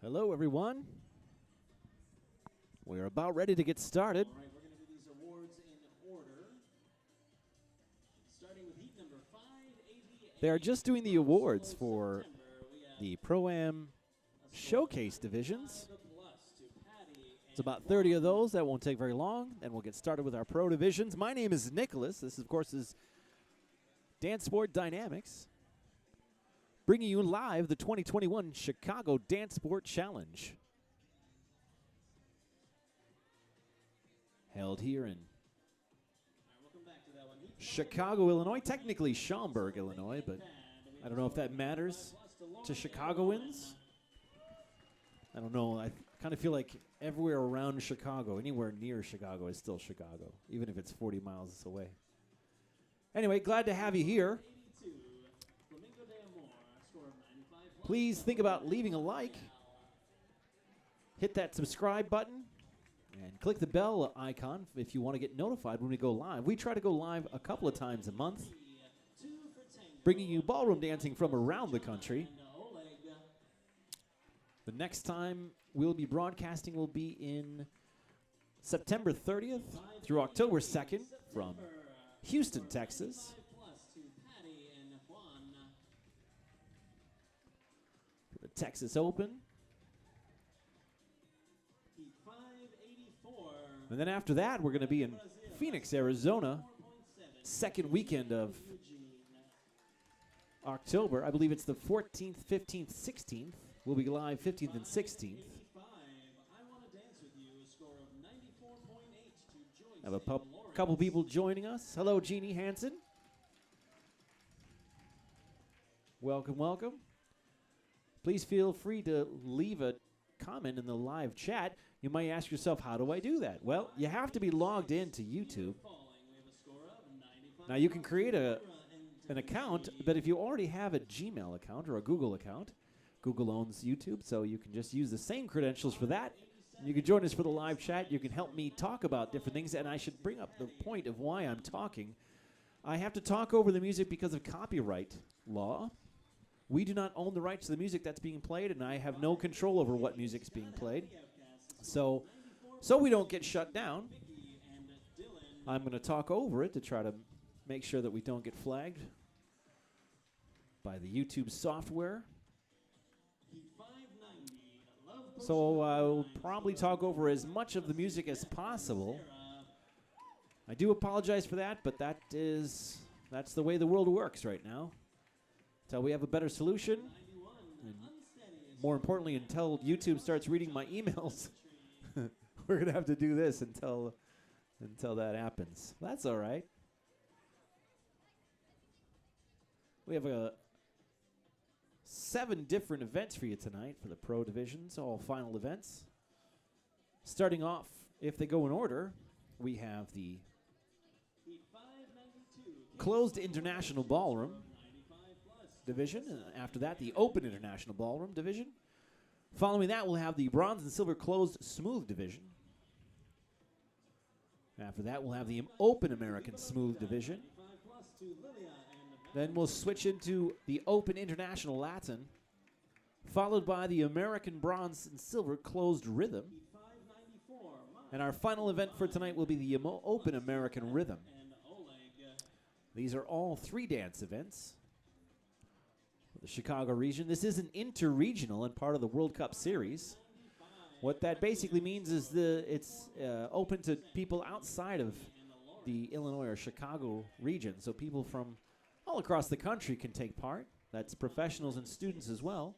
Hello, everyone. We're about ready to get started. All right, we're going to do these awards in order. Starting with heat number 588. They are just doing the awards for the Pro-Am Showcase divisions. It's about 30 of those. That won't take very long. Then we'll get started with our Pro divisions. My name is Nicholas. This, of course, is Dancesport Dynamics, bringing you live the 2021 Chicago Dancesport Challenge. Held here in Chicago, Illinois. Technically Schaumburg, Illinois, but I don't know if that matters to Chicagoans. I don't know. I kind of feel like everywhere around Chicago, anywhere near Chicago, is still Chicago, even if it's 40 miles away. Anyway, glad to have you here. Please think about leaving a like, hit that subscribe button, and click the bell icon if you want to get notified when we go live. We try to go live a couple of times a month, bringing you ballroom dancing from around the country. The next time we'll be broadcasting will be in September 30th through October 2nd from Houston, Texas. For the Texas Open. And then after that, we're going to be in Phoenix, Arizona, second weekend of October. I believe it's the 14th, 15th, 16th. We'll be live 15th and 16th. I have a couple people joining us. Hello, Jeannie Hansen. Welcome, welcome. Please feel free to leave a comment in the live chat. You might ask yourself, how do I do that? Well, you have to be logged into YouTube. Now, you can create an account, but if you already have a Gmail account or a Google account, Google owns YouTube, so you can just use the same credentials for that. You can join us for the live chat. You can help me talk about different things, and I should bring up the point of why I'm talking. I have to talk over the music because of copyright law. We do not own the rights to the music that's being played, and I have no control over what music's being played. So we don't get shut down, I'm going to talk over it to try to make sure that we don't get flagged by the YouTube software. So I'll probably talk over as much of the music as possible. I do apologize for that, but that's the way the world works right now. Until we have a better solution, and more importantly, until YouTube starts reading my emails, we're going to have to do this until that happens. That's all right. We have 7 different events for you tonight for the Pro divisions, all final events. Starting off, if they go in order, we have the Closed International Ballroom division, and after that, the Open International Ballroom division. Following that, we'll have the Bronze and Silver Closed Smooth division. After that, we'll have the Open American Smooth division. Then we'll switch into the Open International Latin, followed by the American Bronze and Silver Closed Rhythm. And our final event for tonight will be the Open American Rhythm. These are all 3-dance events for the Chicago region. This is an interregional and part of the World Cup Series. What that basically means is it's open to people outside of the Illinois or Chicago region. So people from all across the country can take part. That's professionals and students as well.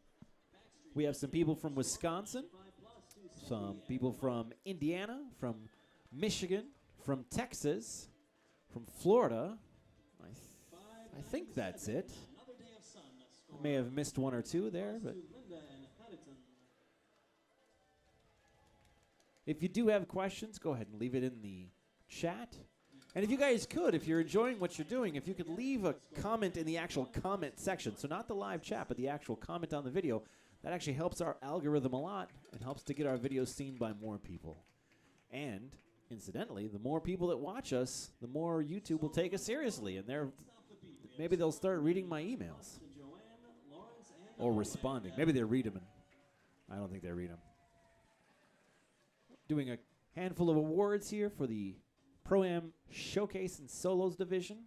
We have some people from Wisconsin, some people from Indiana, from Michigan, from Texas, from Florida. I think that's it. I may have missed one or two there, but if you do have questions, go ahead and leave it in the chat. And if you guys could, if you're enjoying what you're doing, if you could leave a comment in the actual comment section, so not the live chat, but the actual comment on the video, that actually helps our algorithm a lot and helps to get our videos seen by more people. And, incidentally, the more people that watch us, the more YouTube will take us seriously, and maybe they'll start reading my emails. Or responding. Maybe they read them and I don't think they read them. Doing a handful of awards here for the Pro-Am Showcase and Solos division.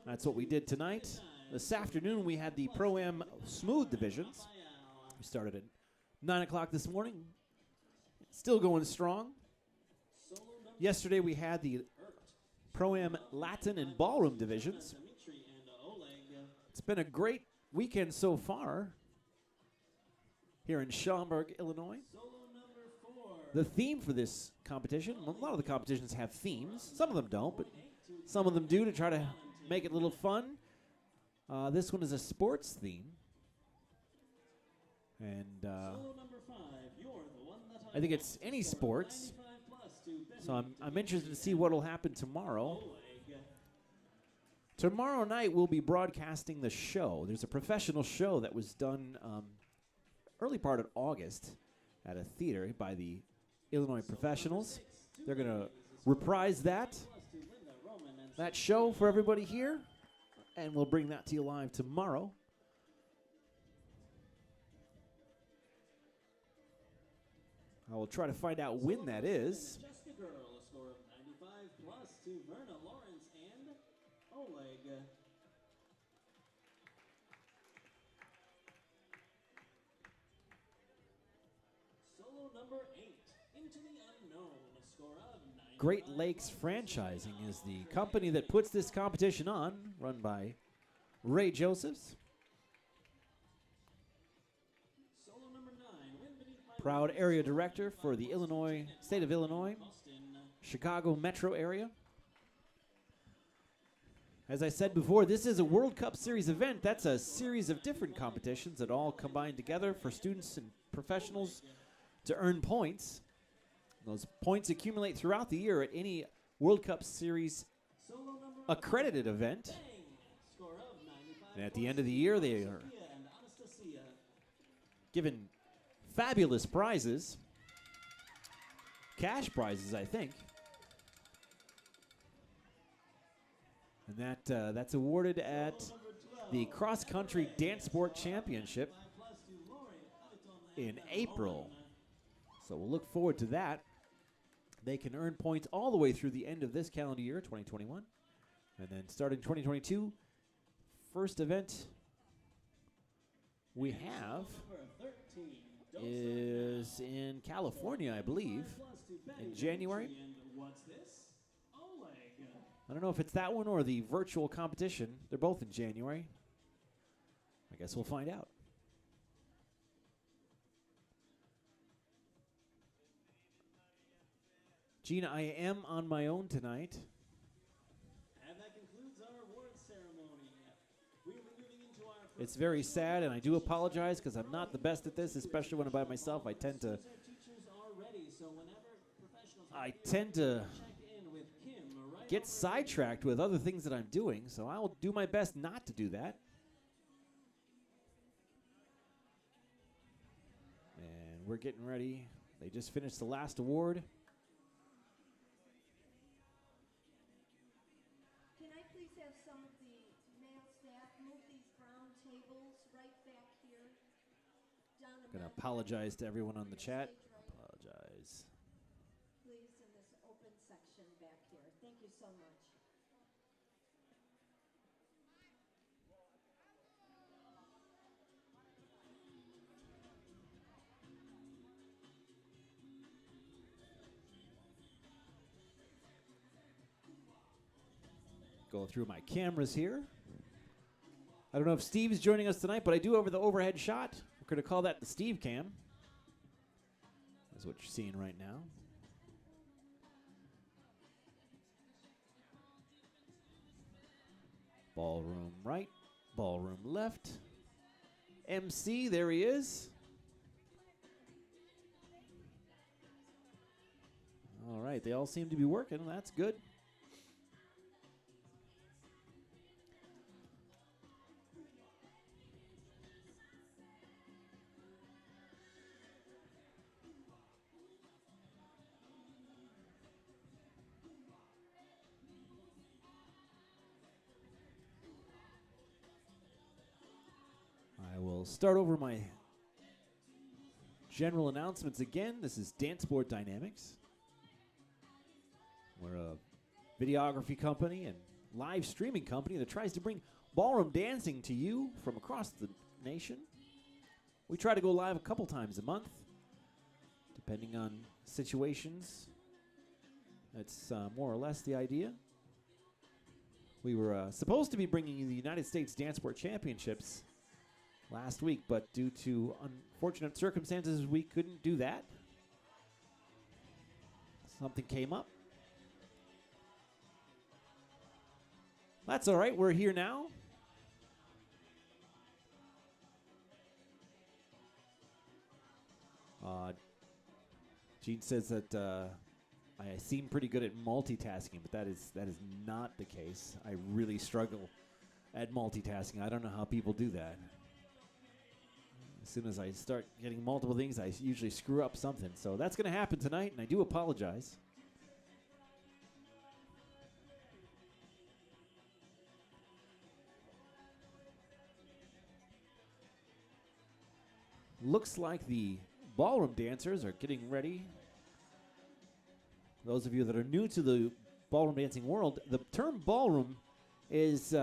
That's what we did tonight. This afternoon we had the Pro-Am Smooth divisions. We started at 9 o'clock this morning. Still going strong. Yesterday we had the Pro-Am Latin and Ballroom divisions. It's been a great weekend so far here in Schaumburg, Illinois. The theme for this competition, a lot of the competitions have themes. Some of them don't, but some of them do to try to make it a little fun. This one is a sports theme. And I think it's any sports. So I'm interested to see what will happen tomorrow. Tomorrow night we'll be broadcasting the show. There's a professional show that was done early part of August at a theater by the Illinois Professionals. They're going to reprise that show for everybody here, and we'll bring that to you live tomorrow. I will try to find out when that is. Just a girl, a score of 95 plus to Verna, Lawrence, and Oleg. Solo number 8, Into the Unknown, a score of 95. Great Lakes Franchising is the company that puts this competition on, run by Ray Josephs. Solo number 9, Wind Beneath My Proud Wings, area score of director for the 95 Illinois, plus state of Illinois, Boston. Chicago metro area. As I said before, this is a World Cup Series event. That's a series of different competitions that all combine together for students and professionals to earn points. Those points accumulate throughout the year at any World Cup Series Solo number accredited event. Bang, score of 95 And at the end of the year, they are Sophia and Anastasia. given fabulous prizes. Cash prizes, I think. And that's awarded at the Cross Country Dancesport Championship in April. So we'll look forward to that. They can earn points all the way through the end of this calendar year, 2021. And then starting 2022, first event we have is in California, I believe, in January. And what's this? Oleg. I don't know if it's that one or the virtual competition. They're both in January. I guess we'll find out. Gina, I am on my own tonight. And that concludes our awards ceremony. We will be moving into our It's very sad, and I do apologize because I'm not the best at this, especially when I'm by myself. I tend to teachers are ready, so whenever professionals check in with Kim right get over sidetracked with other things that I'm doing, so I will do my best not to do that. And we're getting ready. They just finished the last award. Can I please have some of the male staff move these brown tables right back here? Down Gonna about apologize to everyone on the chat. stage right, Apologize. please, in this open section back here. Thank you so much. Go through my cameras here. I don't know if Steve's joining us tonight, but I do over the overhead shot. We're going to call that the Steve cam. That's what you're seeing right now. Ballroom right, ballroom left. MC, there he is. All right, they all seem to be working. That's good. I will start over my General announcements again. This is Dancesport Dynamics. We're a videography company and live streaming company that tries to bring ballroom dancing to you from across the nation. We try to go live a couple times a month, depending on situations. That's more or less the idea. We were supposed to be bringing you the United States Dancesport Championships last week, but due to unfortunate circumstances, we couldn't do that. Something came up. That's all right. We're here now. Gene says that I seem pretty good at multitasking, but that is not the case. I really struggle at multitasking. I don't know how people do that. As soon as I start getting multiple things, I usually screw up something. So that's going to happen tonight, and I do apologize. Looks like the ballroom dancers are getting ready. Those of you that are new to the ballroom dancing world, the term ballroom is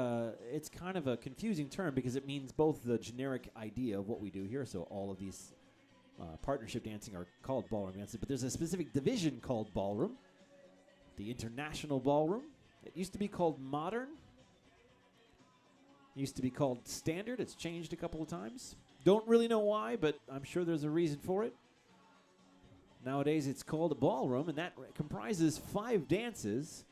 it's kind of a confusing term because it means both the generic idea of what we do here, so all of these partnership dancing are called ballroom dancing, but there's a specific division called ballroom, the international ballroom. It used to be called modern. It used to be called standard. It's changed a couple of times. Don't really know why, but I'm sure there's a reason for it. Nowadays, it's called a ballroom, and that comprises 5 dances.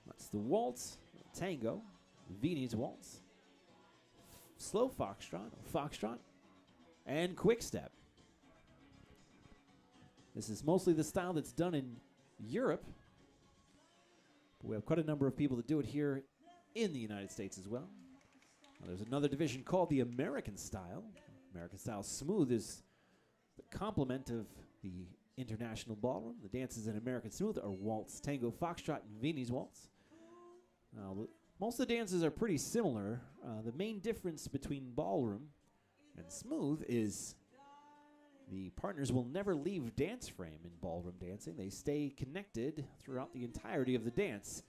That's the waltz, tango, Viennese waltz, slow foxtrot, and quick step. This is mostly the style that's done in Europe, but we have quite a number of people that do it here in the United States as well. Now, there's another division called the American style. American style smooth is the complement of the international ballroom. The dances in American smooth are waltz, tango, foxtrot, and Viennese waltz. Now, most of the dances are pretty similar. The main difference between ballroom and smooth is the partners will never leave dance frame in ballroom dancing. They stay connected throughout the entirety of the dance.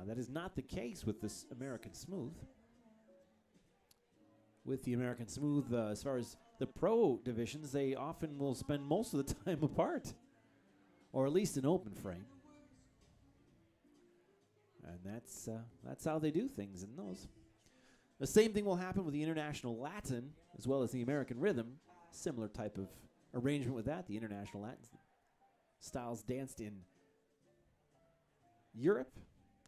That is not the case with this American smooth. With the American smooth, as far as the pro divisions, they often will spend most of the time apart, or at least an open frame. And that's how they do things in those. The same thing will happen with the international Latin as well as the American rhythm. Similar type of arrangement with that. The international Latin styles danced in Europe.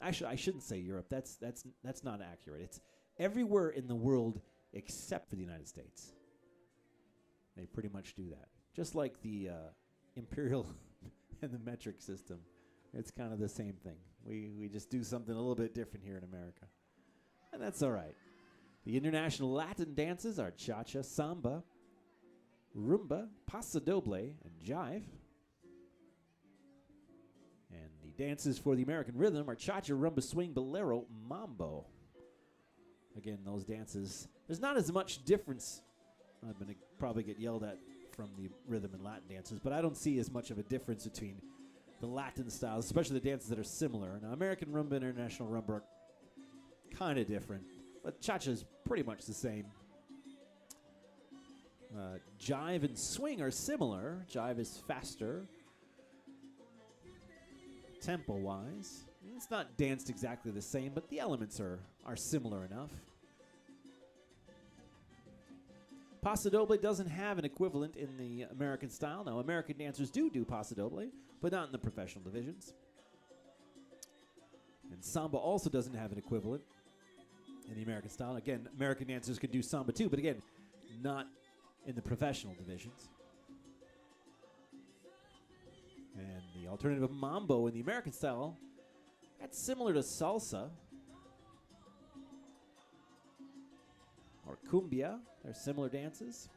Actually, I shouldn't say Europe. That's not accurate. It's everywhere in the world except for the United States. They pretty much do that. Just like the imperial and the metric system. It's kind of the same thing. We just do something a little bit different here in America. And that's all right. The international Latin dances are cha-cha, samba, rumba, paso doble, and jive. And the dances for the American rhythm are cha-cha, rumba, swing, bolero, mambo. Again, those dances, there's not as much difference. I'm going to probably get yelled at from the rhythm and Latin dances, but I don't see as much of a difference between the Latin styles, especially the dances that are similar. Now, American rumba and international rumba are kind of different, but cha-cha is pretty much the same. Jive and swing are similar. Jive is faster, tempo-wise. It's not danced exactly the same, but the elements are similar enough. Paso doble doesn't have an equivalent in the American style. Now, American dancers do paso doble, but not in the professional divisions. And samba also doesn't have an equivalent in the American style. Again, American dancers can do samba too, but again, not in the professional divisions. And the alternative of mambo in the American style, that's similar to salsa or cumbia. They're similar dances.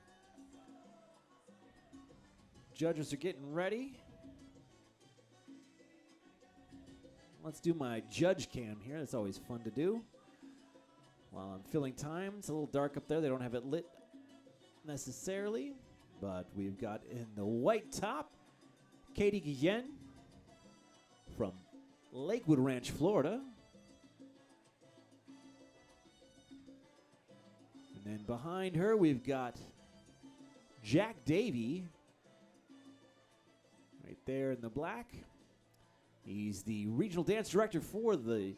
Judges are getting ready. Let's do my judge cam here. That's always fun to do. While I'm filling time, it's a little dark up there. They don't have it lit necessarily. But we've got in the white top, Katie Guillen from Lakewood Ranch, Florida. And then behind her, we've got Jack Davey, right there in the black. He's the regional dance director for the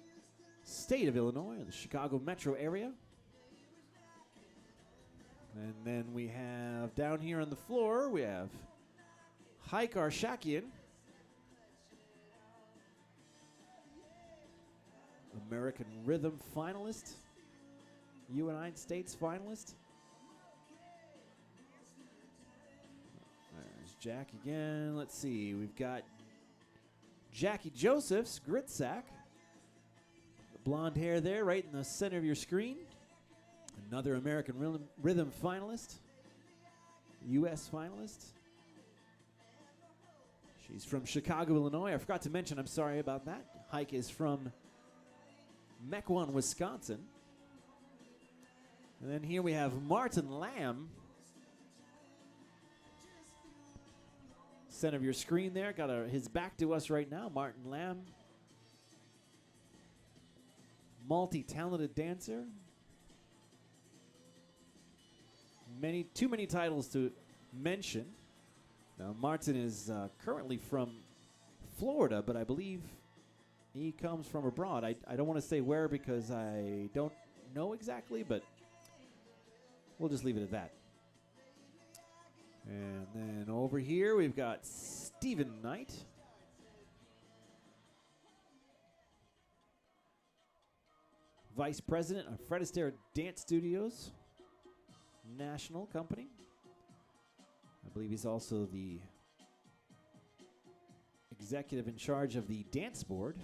state of Illinois, the Chicago metro area. And then we have down here on the floor, we have Haik Arshakian, American Rhythm finalist, United States finalist. There's Jack again. Let's see, we've got Jackie Josephs, Gritsack. The blonde hair there right in the center of your screen. Another American Rhythm finalist, U.S. finalist. She's from Chicago, Illinois. I forgot to mention, I'm sorry about that. Haik is from Mequon, Wisconsin. And then here we have Martin Lamb. Center of your screen there. Got his back to us right now. Martin Lamb. Multi-talented dancer. Too many titles to mention. Now, Martin is currently from Florida, but I believe he comes from abroad. I don't want to say where because I don't know exactly, but we'll just leave it at that. And then over here, we've got Stephen Knight. Vice President of Fred Astaire Dance Studios, national company. I believe he's also the executive in charge of the Dancesport.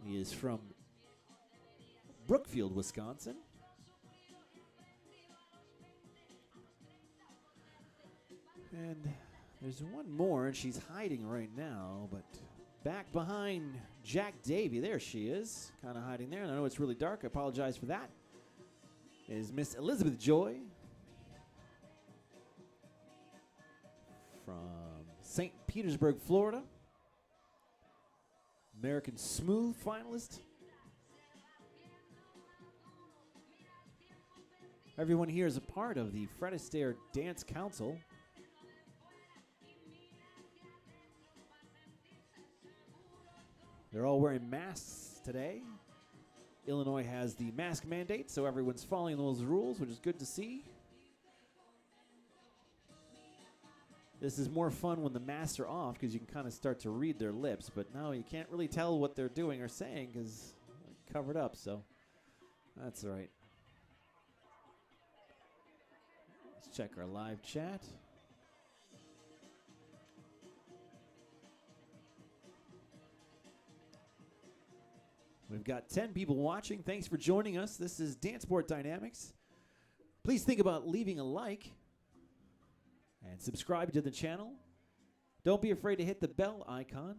He is from Brookfield, Wisconsin. And there's one more, and she's hiding right now, but back behind Jack Davey, there she is, kind of hiding there. And I know it's really dark. I apologize for that. Is Miss Elizabeth Joy from St. Petersburg, Florida. American Smooth finalist. Everyone here is a part of the Fred Astaire Dance Council. They're all wearing masks today. Illinois has the mask mandate, so everyone's following those rules, which is good to see. This is more fun when the masks are off because you can kind of start to read their lips, but now you can't really tell what they're doing or saying because they're covered up, so that's all right. Let's check our live chat. We've got 10 people watching. Thanks for joining us. This is Dancesport Dynamics. Please think about leaving a like and subscribe to the channel. Don't be afraid to hit the bell icon.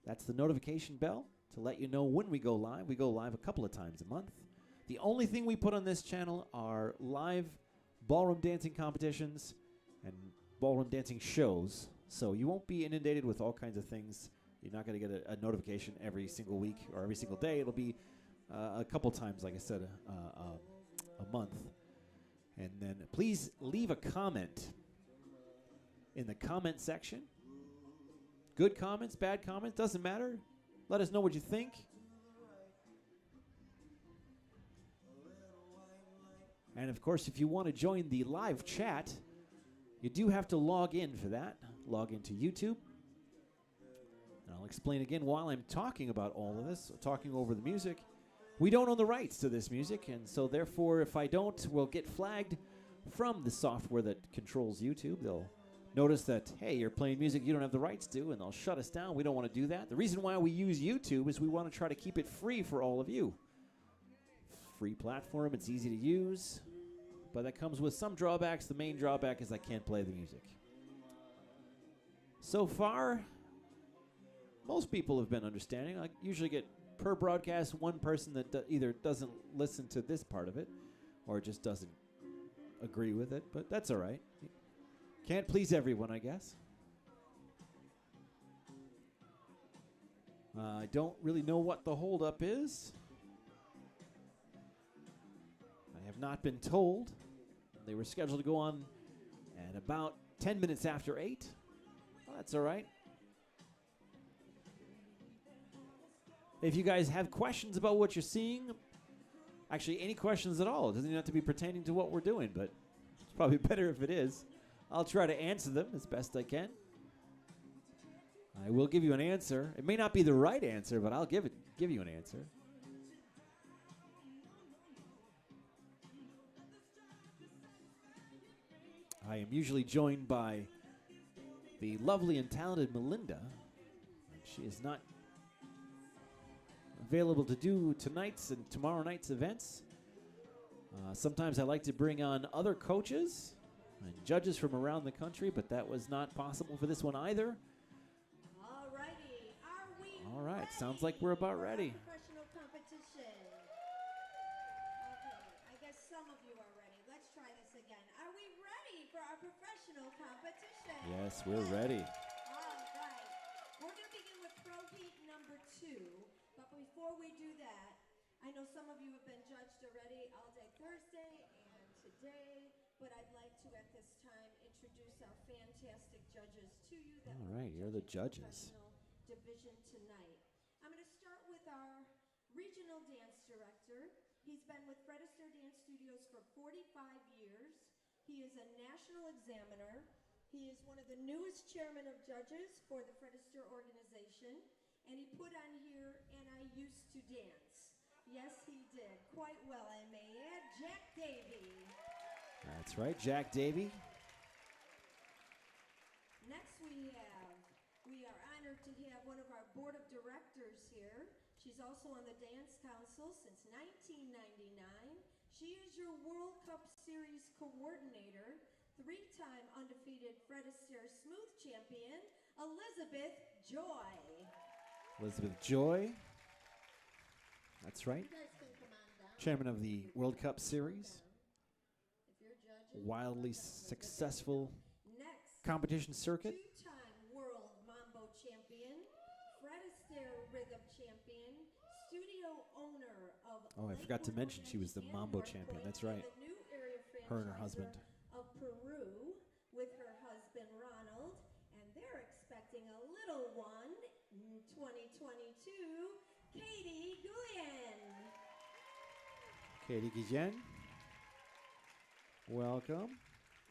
That's the notification bell to let you know when we go live. We go live a couple of times a month. The only thing we put on this channel are live ballroom dancing competitions and ballroom dancing shows. So you won't be inundated with all kinds of things. You're not going to get a notification every single week or every single day. It'll be a couple times, like I said, a month. And then please leave a comment in the comment section. Good comments, bad comments, doesn't matter. Let us know what you think. And of course, if you want to join the live chat, you do have to log in for that. Log into YouTube. And I'll explain again while I'm talking about all of this, talking over the music. We don't own the rights to this music, and so therefore, if I don't, we'll get flagged from the software that controls YouTube. They'll notice that, hey, you're playing music you don't have the rights to, and they'll shut us down. We don't want to do that. The reason why we use YouTube is we want to try to keep it free for all of you. Free platform, it's easy to use, but that comes with some drawbacks. The main drawback is I can't play the music. So far, most people have been understanding. I usually get per broadcast one person that either doesn't listen to this part of it or just doesn't agree with it, but that's all right. Can't please everyone, I guess. I don't really know what the holdup is. I have not been told. They were scheduled to go on at about 10 minutes after 8. Well, that's all right. If you guys have questions about what you're seeing, actually any questions at all, it doesn't even have to be pertaining to what we're doing, but it's probably better if it is. I'll try to answer them as best I can. I will give you an answer. It may not be the right answer, but I'll give you an answer. I am usually joined by the lovely and talented Melinda. She is not available to do tonight's and tomorrow night's events. Sometimes I like to bring on other coaches and judges from around the country, but that was not possible for this one either. Alrighty, are we All right, ready sounds like we're about for our ready. Professional competition. Okay, I guess some of you are ready. Let's try this again. Are we ready for our professional competition? Yes, we're ready. All right. We're going to begin with Pro Heat number 2. But before we do that, I know some of you have been judged already all day Thursday and today, but I'd like to at this time introduce our fantastic judges to you. That All will right, be you're the judging judges. professional division tonight. I'm going to start with our regional dance director. He's been with Fred Astaire Dance Studios for 45 years. He is a national examiner. He is one of the newest chairman of judges for the Fred Astaire organization. And he put on here, and I used to dance. Yes, he did. Quite well, I may add. Jack Davey. That's right, Jack Davey. Next we are honored to have one of our board of directors here. She's also on the Dance Council since 1999. She is your World Cup Series coordinator, 3-time undefeated Fred Astaire Smooth champion, Elizabeth Joy. Elizabeth Joy. That's right. You guys can come on down. Chairman of the World Cup Series. If you're judging, Wildly come down. successful Next, competition circuit. 2-time world mambo champion, Fred Astaire rhythm champion, studio owner of Oh, I forgot to Lakewood mention she was the Ranch mambo and champion. Hardpoint, That's right. and the new area Her and her franchisor husband. of Peru with her husband Ronald, and they're expecting a little one in 2022, Katie Guyen. Katie Guillen. Welcome.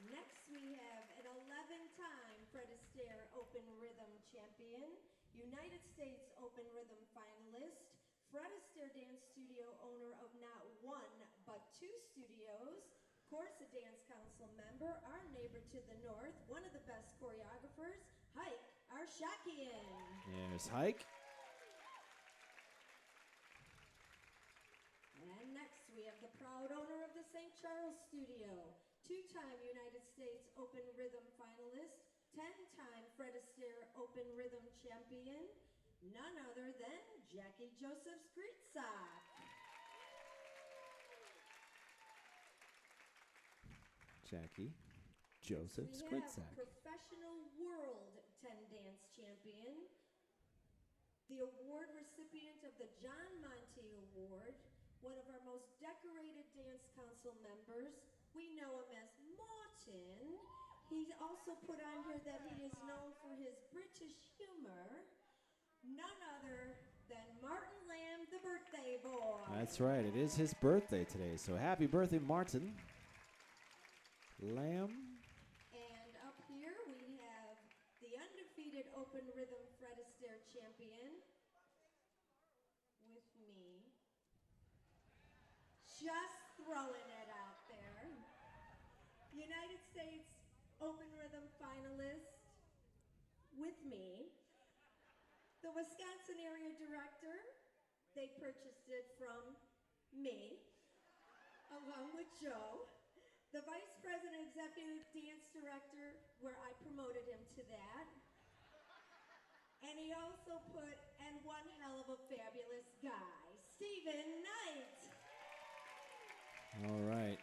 Next we have an 11-time Fred Astaire Open Rhythm champion, United States Open Rhythm finalist, Fred Astaire Dance Studio owner of not one but 2 studios, of course a Dance Council member, our neighbor to the north, one of the best choreographers, Hike Arshakian. There's Hike. And next we have the proud owner of the St. Charles Studio, 2-time United States Open Rhythm finalist, 10-time Fred Astaire Open Rhythm champion, none other than Jackie Joseph Skritsak. Jackie Joseph We have Skritsak. professional world 10 dance champion, the award recipient of the John Monte Award, one of our most decorated Dance Council members. We know him as Martin. He's also put on here that he is known for his British humor. None other than Martin Lamb, the birthday boy. That's right. It is his birthday today. So happy birthday, Martin Lamb. And up here we have the undefeated Open Rhythm Fred Astaire champion with me. Just throwing it out there. United States Open Rhythm finalist with me. The Wisconsin area director, they purchased it from me, along with Joe. The vice president executive dance director, where I promoted him to that. And he also put, and one hell of a fabulous guy, Stephen Knight. All right.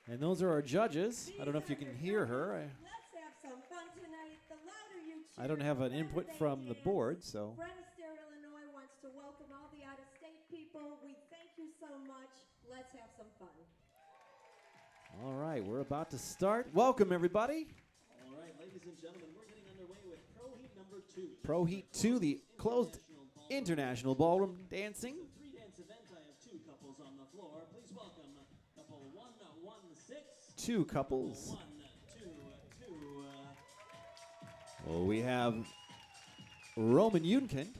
And those are our judges. I don't know if you can hear her. Let's have some fun tonight. The louder you cheer, I don't have an the better input they from the dance. board, so. Fred Astaire, Illinois wants to welcome all the out-of-state people. We thank you so much. Let's have some fun. All right, we're about to start. Welcome, everybody. All right, ladies and gentlemen, we're getting underway with Pro Heat number 2. Pro Heat 2, the closed international ballroom dancing. The 3-dance event, I have 2 couples on the floor. Please welcome couple 116. 2 couples. 1 2 2. Well, we have Roman Yunkind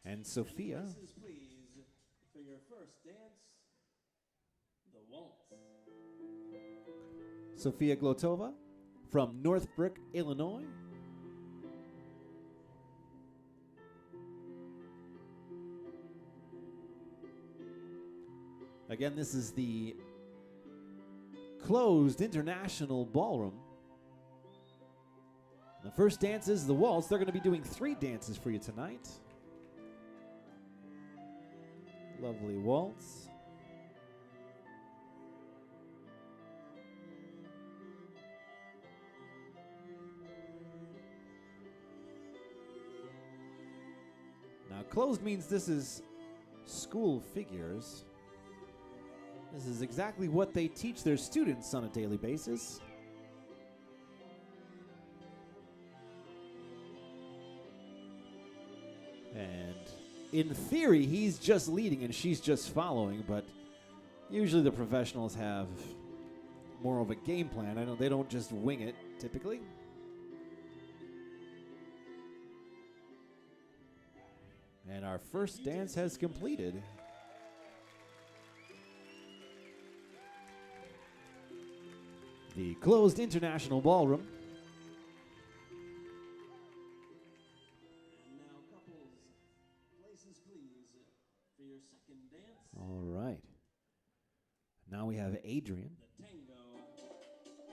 and Sophia. Places, please, for your first dance, the waltz. Sophia Glotova from Northbrook, Illinois. Again, this is the closed international ballroom. The first dance is the waltz. They're going to be doing 3 dances for you tonight. Lovely waltz. Now, closed means this is school figures. This is exactly what they teach their students on a daily basis. And in theory, he's just leading and she's just following, but usually the professionals have more of a game plan. I know they don't just wing it, typically. And our first dance has completed. The closed international ballroom. And now, couples, places, please, for your second dance. All right. Now we have Adrian The tango.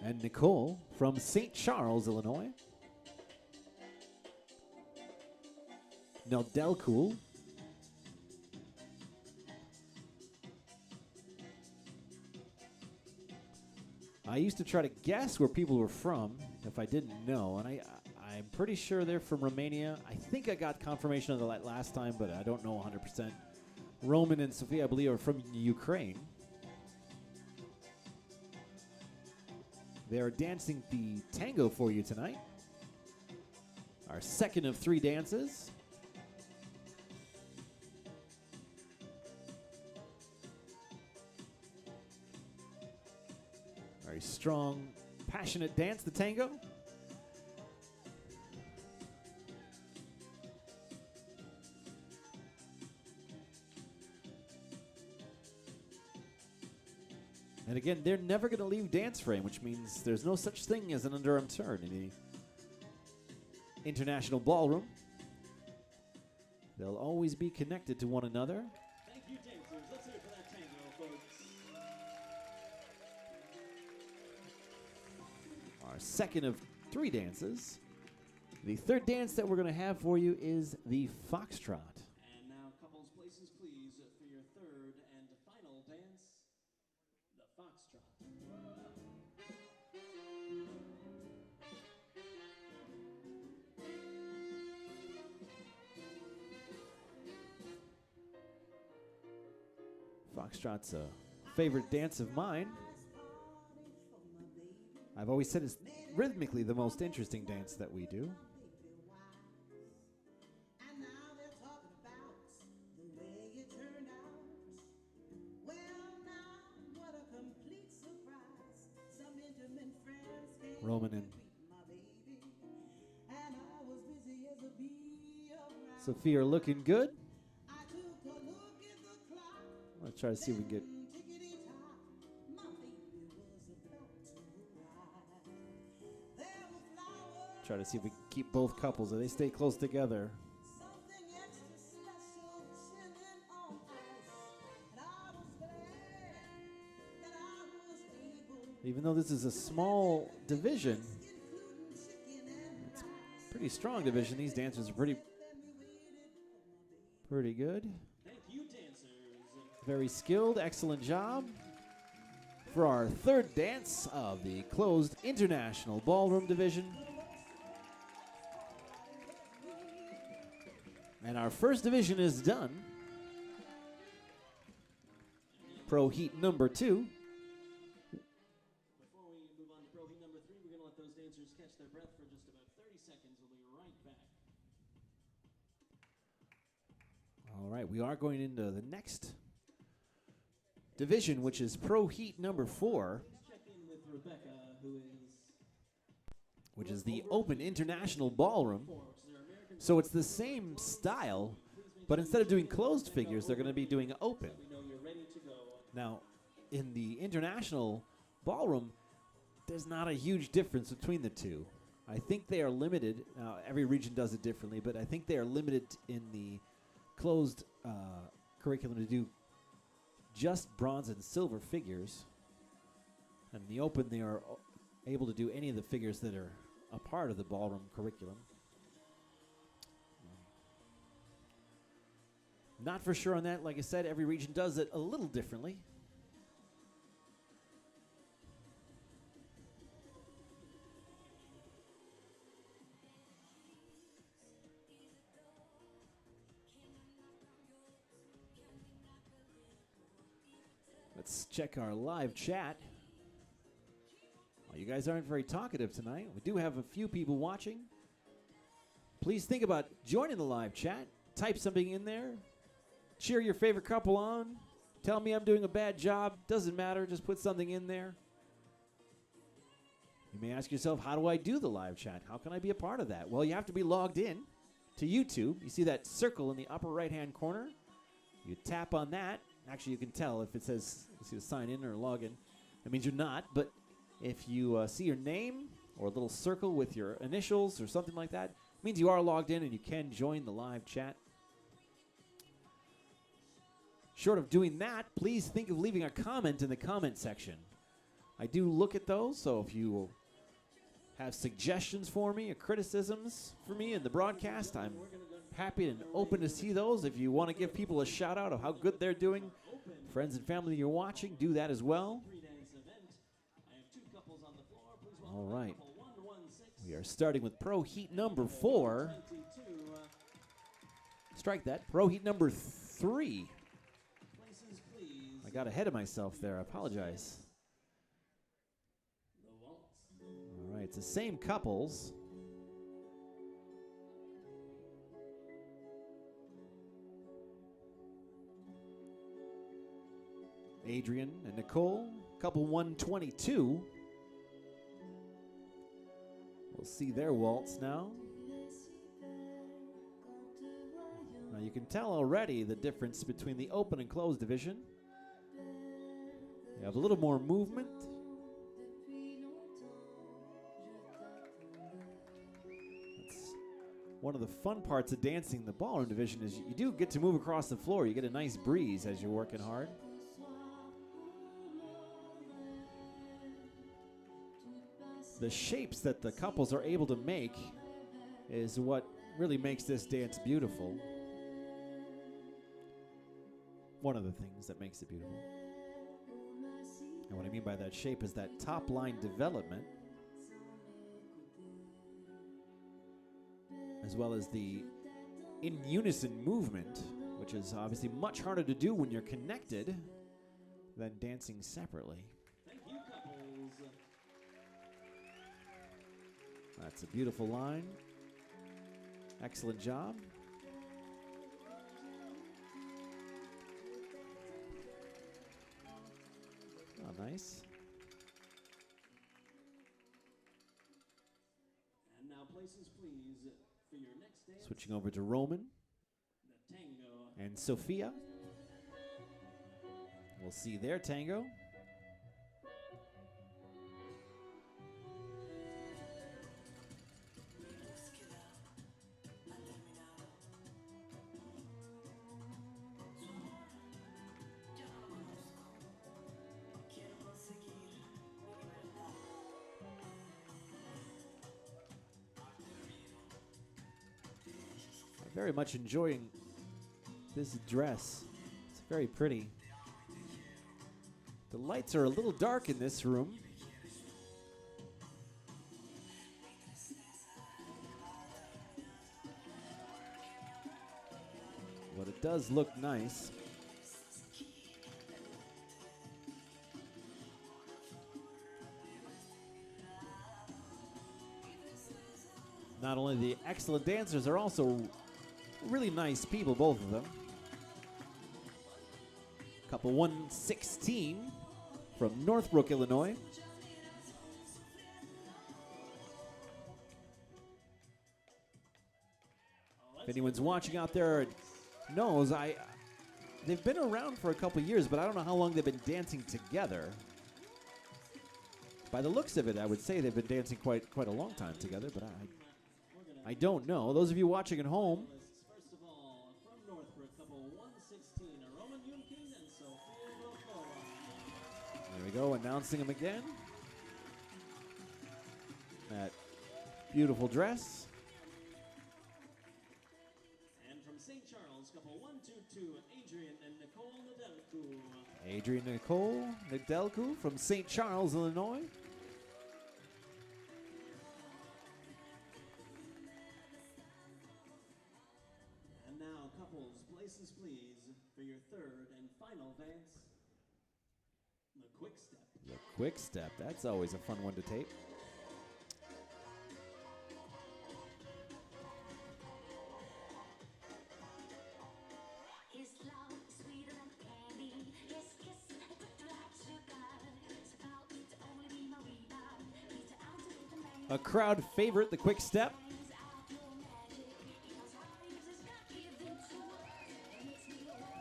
and Nicole from St. Charles, Illinois. Neldelcool. I used to try to guess where people were from if I didn't know, and I'm pretty sure they're from Romania. I think I got confirmation of that last time, but I don't know 100%. Roman and Sophia, I believe, are from Ukraine. They're dancing the tango for you tonight. Our second of 3 dances. Very strong, passionate dance, the tango. And again, they're never going to leave dance frame, which means there's no such thing as an underarm turn in the international ballroom. They'll always be connected to one another. Thank you, dancers. Let's hear it for that tango, folks. Our second of 3 dances. The third dance that we're going to have for you is the foxtrot. And now, couples, places, please, for your third and final dance, the foxtrot. Foxtrot's a favorite dance of mine. I've always said it's rhythmically the most interesting dance that we do. Roman and Sophia are looking good. Let's try to see if we can get. Try to see if we can keep both couples. They stay close together. Even though this is a small division, it's a pretty strong division. These dancers are Pretty good. Thank you, dancers. Very skilled. Excellent job. For our third dance of the closed international ballroom division. And our first division is done. Pro Heat number 2. Before we move on to Pro Heat number 3, we're going to let those dancers catch their breath for just about 30 seconds. We'll be right back. All right, we are going into the next division, which is Pro Heat number 4, Please check in with Rebecca, who is which is the Open International Ballroom. 4, which is our American. So it's the same style, but instead of doing closed figures, they're going to be doing open. We know you're ready to go. Now, in the international ballroom, there's not a huge difference between the two. I think they are limited. Now, every region does it differently, but I think they are limited in the closed curriculum to do just bronze and silver figures. And in the open, they are able to do any of the figures that are a part of the ballroom curriculum. Not for sure on that. Like I said, every region does it a little differently. Let's check our live chat. Well, you guys aren't very talkative tonight. We do have a few people watching. Please think about joining the live chat. Type something in there. Cheer your favorite couple on. Tell me I'm doing a bad job. Doesn't matter. Just put something in there. You may ask yourself, how do I do the live chat? How can I be a part of that? Well, you have to be logged in to YouTube. You see that circle in the upper right-hand corner? You tap on that. Actually, you can tell if it says you see to sign in or log in. That means you're not. But if you see your name or a little circle with your initials or something like that, it means you are logged in and you can join the live chat. Short of doing that, please think of leaving a comment in the comment section. I do look at those, so if you have suggestions for me or criticisms for me in the broadcast, I'm happy and open to see those. If you want to give people a shout out of how good they're doing, friends and family you're watching, do that as well. All right. We are starting with Pro Heat number 4. Strike that. Pro Heat number 3. I got ahead of myself there. I apologize. All right, it's the same couples. Adrian and Nicole, couple 122. We'll see their waltz now. Now you can tell already the difference between the open and closed division. You have a little more movement. That's one of the fun parts of dancing the ballroom division is you do get to move across the floor. You get a nice breeze as you're working hard. The shapes that the couples are able to make is what really makes this dance beautiful. One of the things that makes it beautiful. And what I mean by that shape is that top line development, as well as the in unison movement, which is obviously much harder to do when you're connected than dancing separately. Thank you, couples. That's a beautiful line. Excellent job. Oh, nice. And now places, please, for your next dance. Switching over to Roman The tango. and Sophia. We'll see their tango. Very much enjoying this dress. It's very pretty. The lights are a little dark in this room. But it does look nice. Not only the excellent dancers, they're also really nice people, both of them. Couple 116 from Northbrook, Illinois. If anyone's watching out there knows, they've been around for a couple years, but I don't know how long they've been dancing together. By the looks of it, I would say they've been dancing quite a long time together, but I don't know. Those of you watching at home, First of all, from Northbrook, couple 116, Roman Yumkin and Sophia Volkova. there we go, announcing them again. That beautiful dress. And from St. Charles, couple 122, Adrian and Nicole Nedelku. Adrian Nicole Nedelku from St. Charles, Illinois. And now, couples, places please, for your third and final dance, the quick step. The quick step, that's always a fun one to tape. A crowd favorite, the quick step.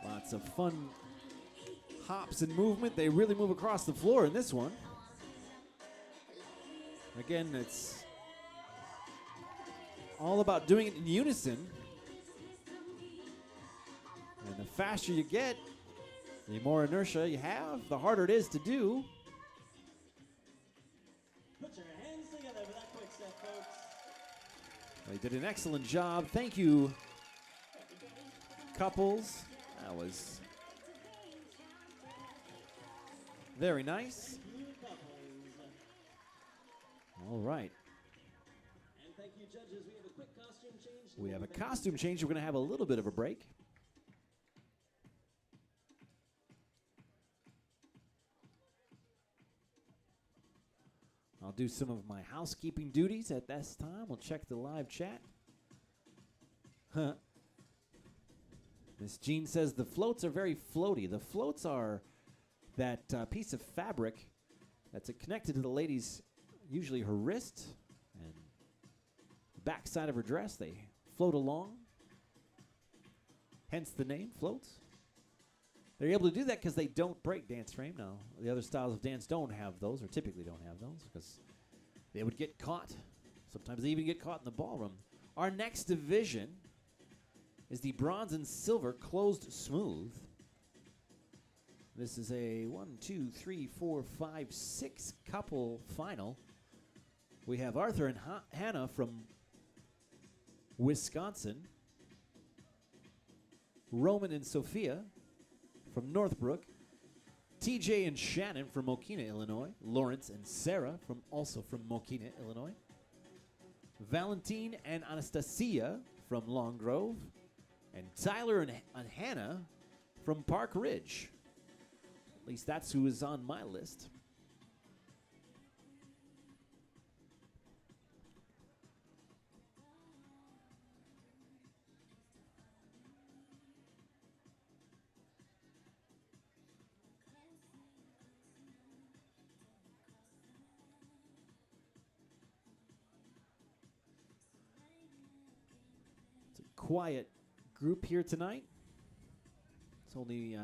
Lots of fun hops and movement. They really move across the floor in this one. Again, it's all about doing it in unison. And the faster you get, the more inertia you have, the harder it is to do. Put your hands together for that quick step, folks. They did an excellent job. Thank you, couples. That was very nice. You couples. All right. And thank you, judges. We have a quick costume change. We have a costume change. We're going to have a little bit of a break. I'll do some of my housekeeping duties at this time. We'll check the live chat. Huh. Miss Jean says the floats are very floaty. The floats are that piece of fabric that's connected to the lady's, usually her wrist and the back side of her dress. They float along. Hence the name, floats. They're able to do that because they don't break dance frame. Now, the other styles of dance don't have those, or typically don't have those, because they would get caught. Sometimes they even get caught in the ballroom. Our next division is the bronze and silver closed smooth. This is a 1, 2, 3, 4, 5, 6 couple final. We have Arthur and Hannah from Wisconsin. Roman and Sophia from Northbrook. TJ and Shannon from Mokina, Illinois. Lawrence and Sarah also from Mokina, Illinois. Valentine and Anastasia from Long Grove. And Tyler and Hannah from Park Ridge. At least that's who is on my list. It's a quiet group here tonight. It's only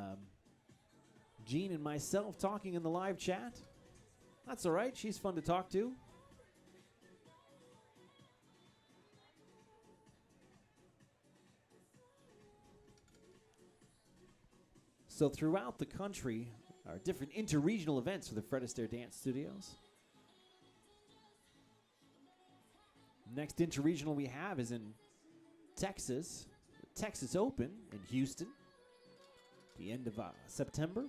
Jean and myself talking in the live chat. That's all right. She's fun to talk to. So throughout the country are different interregional events for the Fred Astaire Dance Studios. Next interregional we have is in Texas, Texas Open in Houston, the end of September.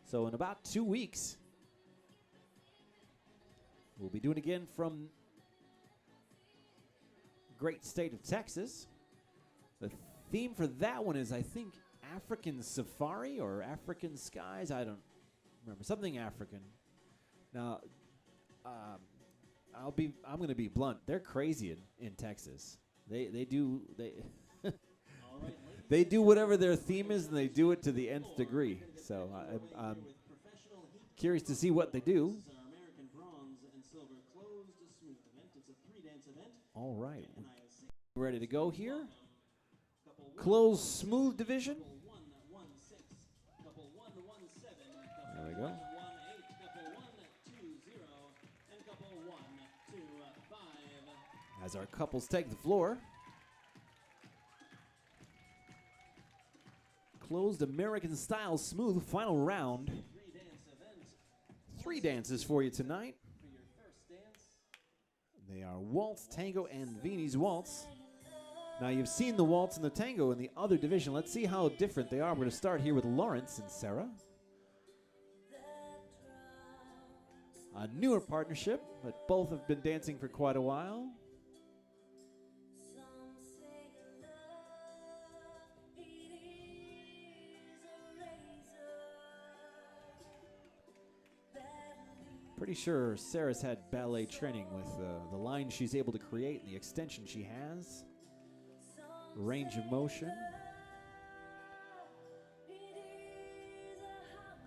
So in about 2 weeks, we'll be doing it again from great state of Texas. The theme for that one is, I think, African Safari or African Skies. I don't remember. Something African. Now, I'm going to be blunt. They're crazy in Texas. They do they do whatever their theme is, and they do it to the nth degree. So I'm curious to see what they do. This is our American bronze and silver closed smooth event. It's a 3-dance event. All right. NISC. Ready to go here. Couple Closed smooth division. couple 1-1-6, couple 1-1-7, There we couple go. 1-1-8, couple 1-2-0, and couple 1-2-5. As our couples take the floor. Closed American style smooth final round. 3-dance event. 3 dances for you tonight. For your first dance, They are waltz, tango, and Viennese waltz. Now you've seen the waltz and the tango in the other division. Let's see how different they are. We're going to start here with Lawrence and Sarah. A newer partnership, but both have been dancing for quite a while. Pretty sure Sarah's had ballet training with the lines she's able to create and the extension she has. Range of motion.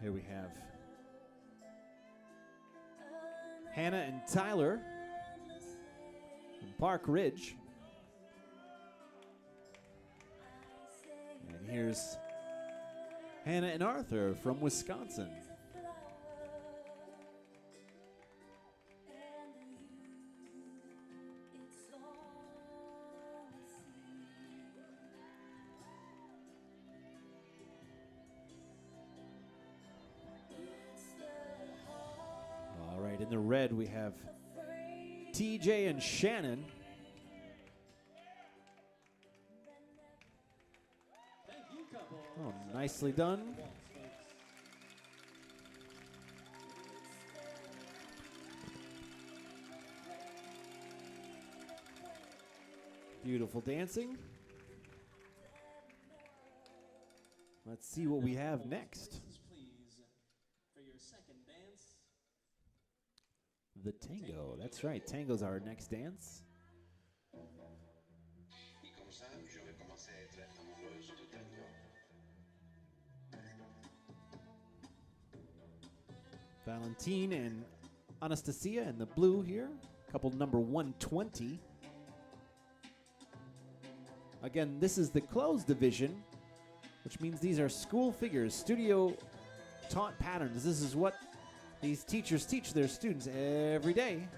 Here we have Hannah and Tyler from Park Ridge. And here's Hannah and Arthur from Wisconsin. In the red, we have TJ and Shannon. thank you, couple. Oh, nicely done. Waltz, folks. Beautiful dancing. Let's see what we have next. Places, please, for your second dance. The tango. That's right. Tango's our next dance. Et comme ça, je vais commencer à être amoureuse de tango. Valentine and Anastasia in the blue here. Couple number 120. Again, this is the closed division, which means these are school figures, studio taught patterns. This is what these teachers teach their students every day.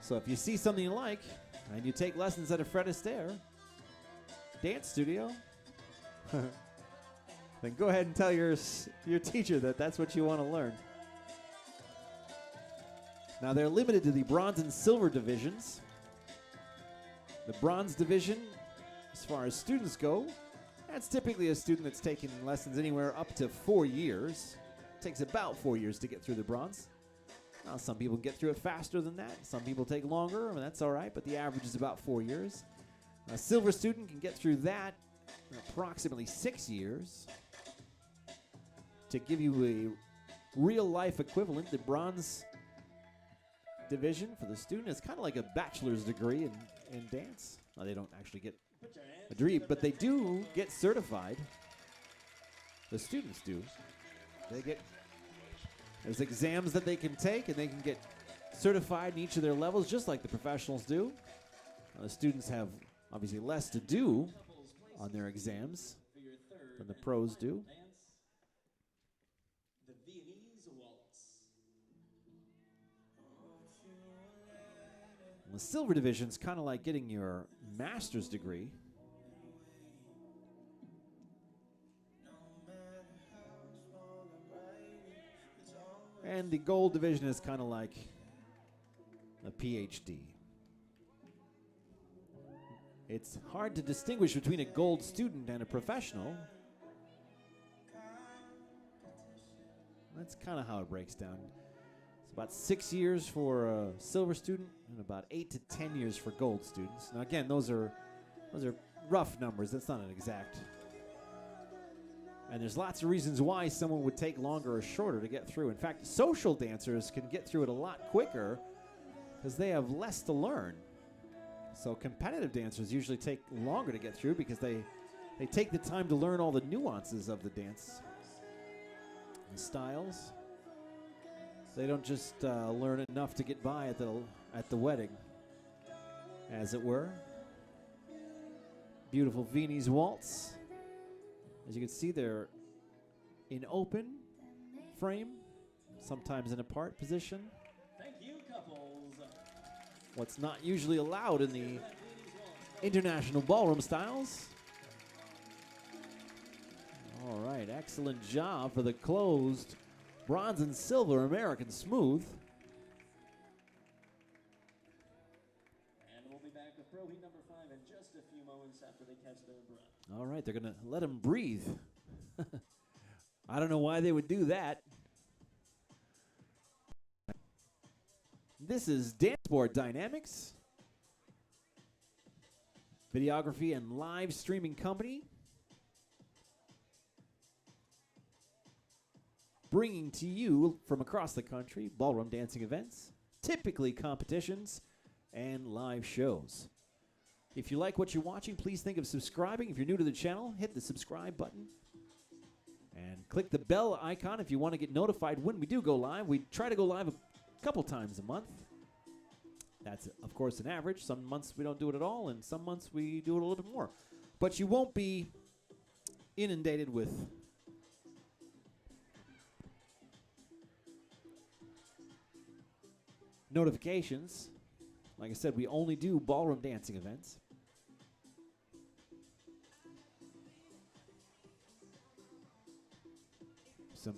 So if you see something you like, and you take lessons at a Fred Astaire Dance Studio, then go ahead and tell your teacher that that's what you want to learn. Now they're limited to the bronze and silver divisions. The bronze division, as far as students go, that's typically a student that's taken lessons anywhere up to 4 years. It takes about 4 years to get through the bronze. Now, some people get through it faster than that. Some people take longer, and that's all right, but the average is about 4 years. A silver student can get through that in approximately 6 years. To give you a real-life equivalent, the bronze division for the student is kind of like a bachelor's degree in dance. Now, they don't actually get Put your hands a degree, but they do get certified. The students do. There's exams that they can take, and they can get certified in each of their levels, just like the professionals do. The students have obviously less to do on their exams for your third than the and pros final do. dance. The Viennese waltz. The silver division is kind of like getting your master's degree. And the gold division is kind of like a PhD. It's hard to distinguish between a gold student and a professional. That's kind of how it breaks down. It's about 6 years for a silver student and about 8 to 10 years for gold students. Now again, those are rough numbers. That's not an exact. And there's lots of reasons why someone would take longer or shorter to get through. In fact, social dancers can get through it a lot quicker because they have less to learn. So competitive dancers usually take longer to get through because they take the time to learn all the nuances of the dance, the styles. They don't just learn enough to get by at the wedding, as it were. Beautiful Viennese waltz. As you can see, they're in open frame, sometimes in a part position. Thank you, couples. What's not usually allowed in the international ballroom styles. All right, excellent job for the closed bronze and silver American smooth. And we'll be back with Pro Heat number 5 in just a few moments after they catch their breath. All right, they're going to let him breathe. I don't know why they would do that. This is Dancesport Dynamics, videography and live streaming company, bringing to you from across the country ballroom dancing events, typically competitions, and live shows. If you like what you're watching, please think of subscribing. If you're new to the channel, hit the subscribe button and click the bell icon if you want to get notified when we do go live. We try to go live a couple times a month. That's, of course, an average. Some months we don't do it at all, and some months we do it a little bit more. But you won't be inundated with notifications. Like I said, we only do ballroom dancing events. Some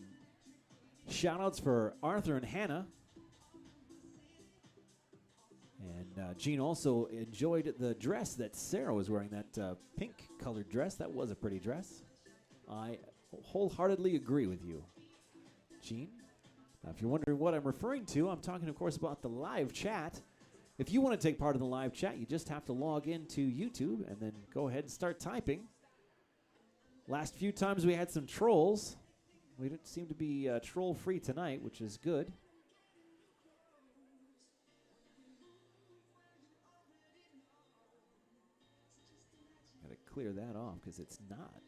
shout outs for Arthur and Hannah. And Gene also enjoyed the dress that Sarah was wearing, that pink colored dress. That was a pretty dress. I wholeheartedly agree with you, Gene. Now, if you're wondering what I'm referring to, I'm talking, of course, about the live chat. If you want to take part in the live chat, you just have to log into YouTube and then go ahead and start typing. Last few times we had some trolls. We didn't seem to be troll-free tonight, which is good. Got to clear that off because it's not.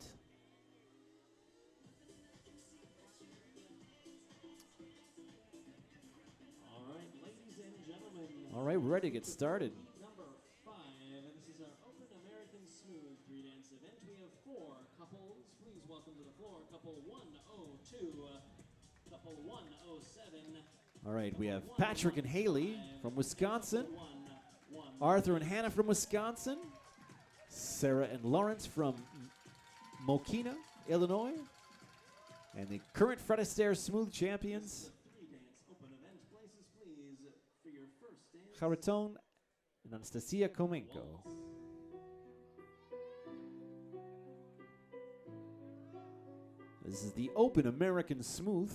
All right, ladies and gentlemen. All right, we're ready to get started. Number 5, this is our Open American Smooth 3-dance event. We have 4 couples. Please welcome to the floor couple 102, couple 107. All right, we have Patrick and Haley from Wisconsin, Arthur and Hannah from Wisconsin, Sarah and Lawrence from Mokina, Illinois, and the current Fred Astaire Smooth champions, Chariton and Anastasia Komenko. This is the Open American Smooth.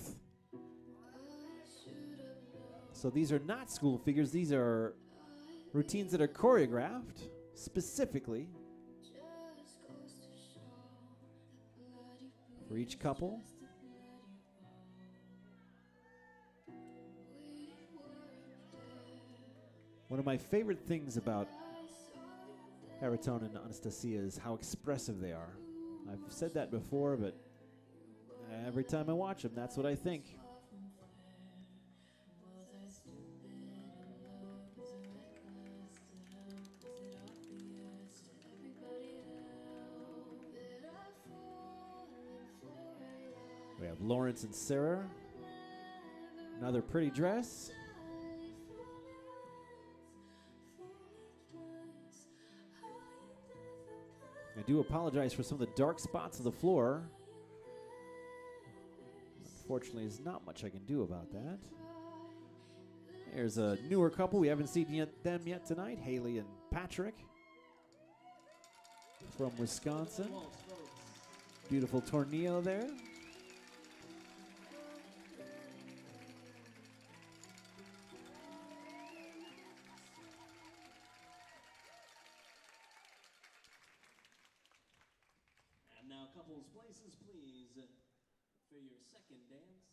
So these are not school figures. These are routines that are choreographed specifically for each couple. One of my favorite things about Chariton and Anastasia is how expressive they are. I've said that before, but every time I watch them, that's what I think. We have Lawrence and Sarah. Another pretty dress. I do apologize for some of the dark spots of the floor. Unfortunately, there's not much I can do about that. There's a newer couple. We haven't seen them yet tonight, Haley and Patrick. from Wisconsin. Waltz, folks. Beautiful tornillo there. And now, couples, places, please, for your second dance.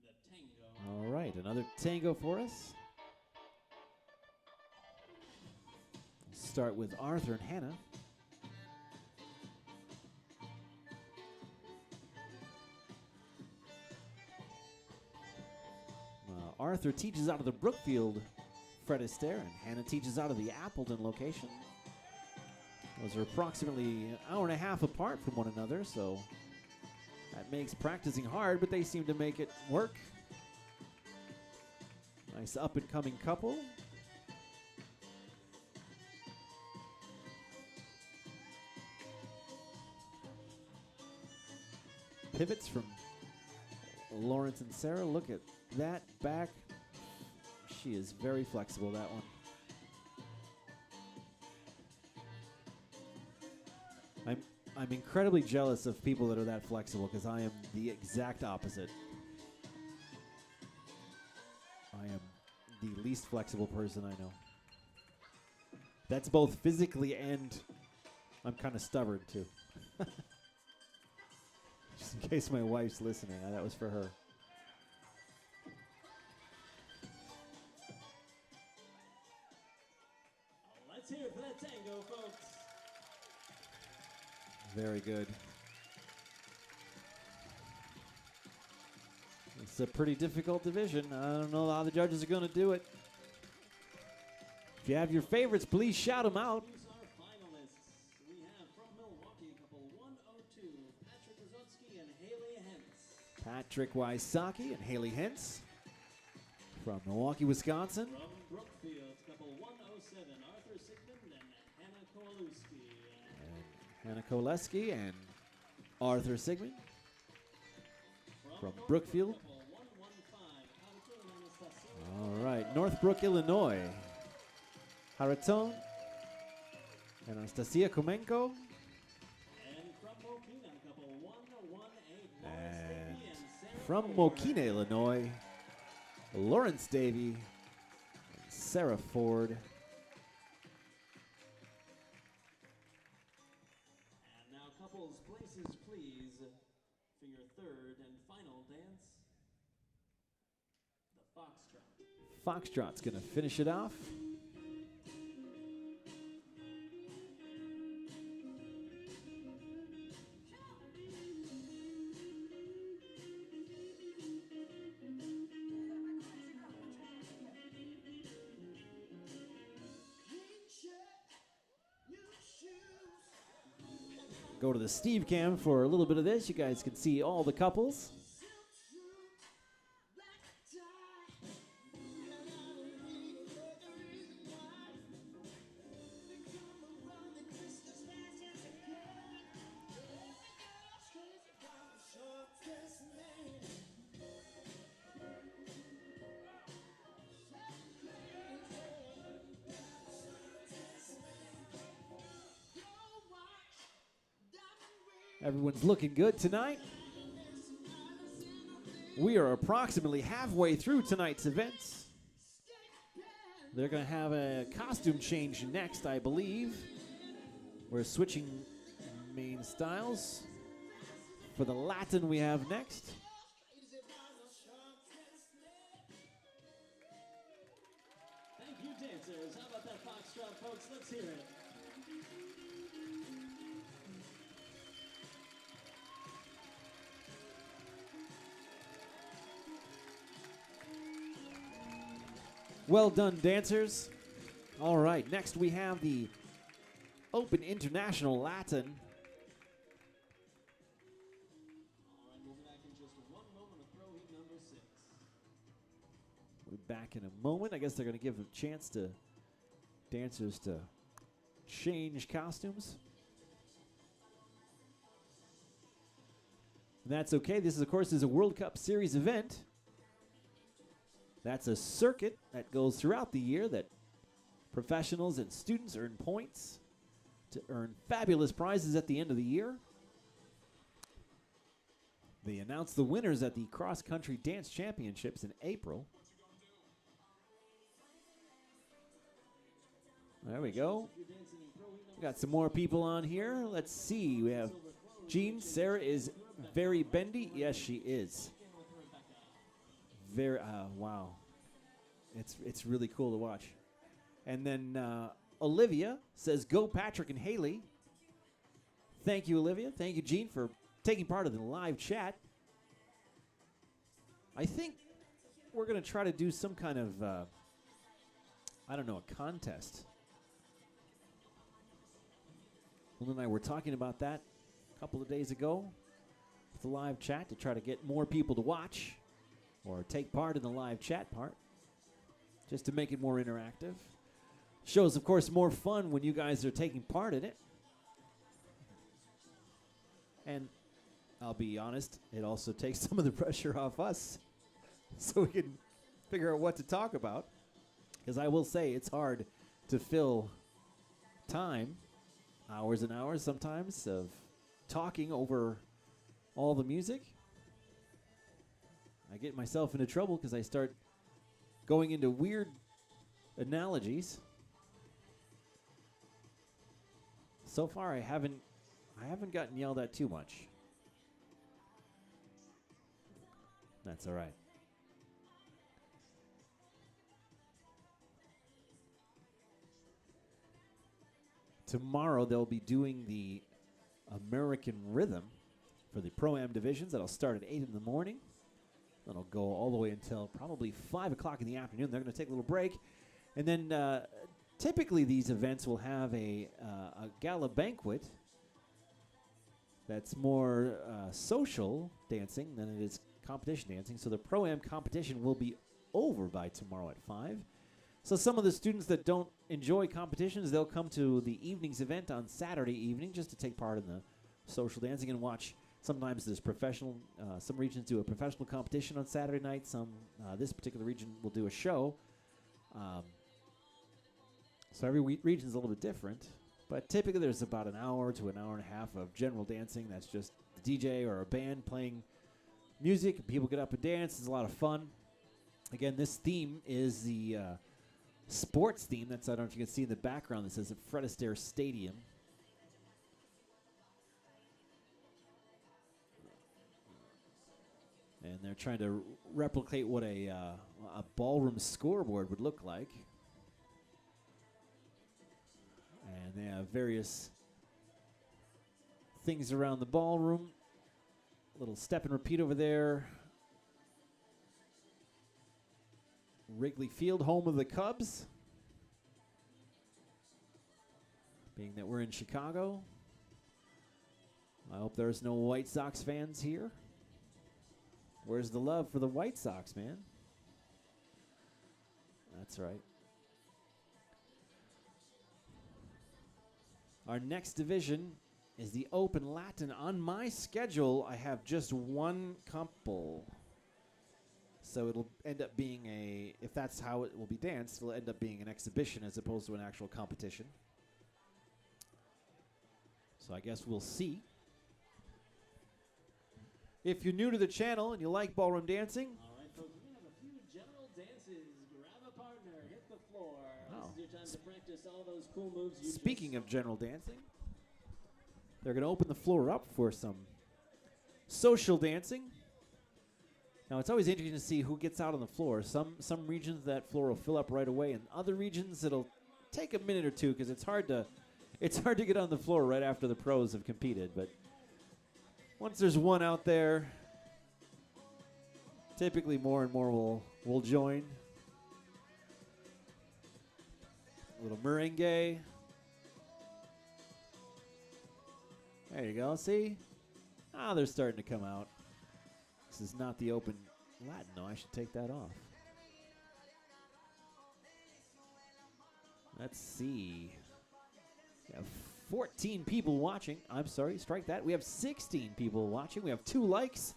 The tango. All right, another tango for us. Start with Arthur and Hannah. Arthur teaches out of the Brookfield Fred Astaire, and Hannah teaches out of the Appleton location. Those are approximately an hour and a half apart from one another, so that makes practicing hard, but they seem to make it work. Nice up-and-coming couple. Pivots from Lawrence and Sarah. Look at that back. She is very flexible, that one. I'm incredibly jealous of people that are that flexible because I am the exact opposite. I am the least flexible person I know. That's both physically and I'm kind of stubborn too. Just in case my wife's listening, that was for her. Let's hear it for that tango, folks. Very good. It's a pretty difficult division. I don't know how the judges are going to do it. If you have your favorites, please shout them out. These are finalists. We have from Milwaukee, couple 102, Patrick Wazotsky and Haley Hentz. Patrick Wysocki and Haley Hentz from Milwaukee, Wisconsin. From Brookfield, couple 107, Arthur Sigmund and Hannah Kowalewski. Hannah Koleski and Arthur Sigmund from Brookfield. Couple 115, Haruto and Anastasia. All right, Northbrook, Illinois. Haraton, Anastasia Komenko, And from Mokina, couple 118, Lawrence and Davey and Sarah from Ford. Mokina, Illinois, Lawrence Davey and Sarah Ford. And now, couples, places, please, for your third and final dance, the Foxtrot. Foxtrot's going to finish it off. Go to the Steve Cam for a little bit of this. You guys can see all the couples. Everyone's looking good tonight. We are approximately halfway through tonight's events. They're going to have a costume change next, I believe. We're switching main styles. For the Latin we have next. Thank you, dancers. How about that Foxtrot, folks? Let's hear it. Well done, dancers. All right, next we have the Open International Latin. All right, we'll be back in just one moment with throw heat number 6. We're back in a moment. I guess they're going to give a chance to dancers to change costumes. And that's okay. This, of course, is a World Cup Series event. That's a circuit that goes throughout the year that Professionals and students earn points to earn fabulous prizes at the end of the year. They announced the winners at the Cross Country Dance Championships in April. There we go. We got some more people on here. Let's see. We have Jean. Sarah is very bendy. Yes, she is. Very. Wow. It's really cool to watch. And then Olivia says, "Go Patrick and Haley." Thank you, Olivia. Thank you, Jean, for taking part of the live chat. I think we're going to try to do some kind of, I don't know, a contest. Lynn and I were talking about that a couple of days ago with the live chat to try to get more people to watch or take part in the live chat part, just to make it more interactive. Show's, of course, more fun when you guys are taking part in it. And I'll be honest, it also takes some of the pressure off us so we can figure out what to talk about. Because I will say it's hard to fill time, hours and hours sometimes, of talking over all the music. I get myself into trouble because I start going into weird analogies. So far, I haven't gotten yelled at too much. That's all right. Tomorrow, they'll be doing the American Rhythm for the Pro-Am divisions. That'll start at 8 in the morning. That'll go all the way until probably 5 o'clock in the afternoon. They're going to take a little break. And then typically these events will have a gala banquet that's more social dancing than it is competition dancing. So the Pro-Am competition will be over by tomorrow at 5. So some of the students that don't enjoy competitions, they'll come to the evening's event on Saturday evening just to take part in the social dancing and watch. Sometimes there's professional, some regions do a professional competition on Saturday night. Some, this particular region will do a show. So every region is a little bit different. But typically there's about an hour to an hour and a half of general dancing. That's just the DJ or a band playing music, and people get up and dance. It's a lot of fun. Again, this theme is the sports theme. That's, I don't know if you can see in the background, that says at Fred Astaire Stadium. And they're trying to replicate what a ballroom scoreboard would look like. And they have various things around the ballroom. A little step and repeat over there. Wrigley Field, home of the Cubs. Being that we're in Chicago, I hope there's no White Sox fans here. Where's the love for the White Sox, man? That's right. Our next division is the Open Latin. On my schedule, I have just one couple. So it'll end up being if that's how it will be danced, it'll end up being an exhibition as opposed to an actual competition. So I guess we'll see. If you're new to the channel and you like ballroom dancing. All right, folks, we're going to have a few general dances. Grab a partner, hit the floor. Oh. This is your time to practice all those cool moves you Speaking of general dancing, they're going to open the floor up for some social dancing. Now, it's always interesting to see who gets out on the floor. Some regions, that floor will fill up right away, and other regions, it'll take a minute or two because it's hard to get on the floor right after the pros have competed. But once there's one out there, typically more and more will join. A little merengue. There you go. See? They're starting to come out. This is not the Open Latin. No, I should take that off. Let's see. We have 14 people watching. I'm sorry, strike that. We have 16 people watching. We have 2 likes.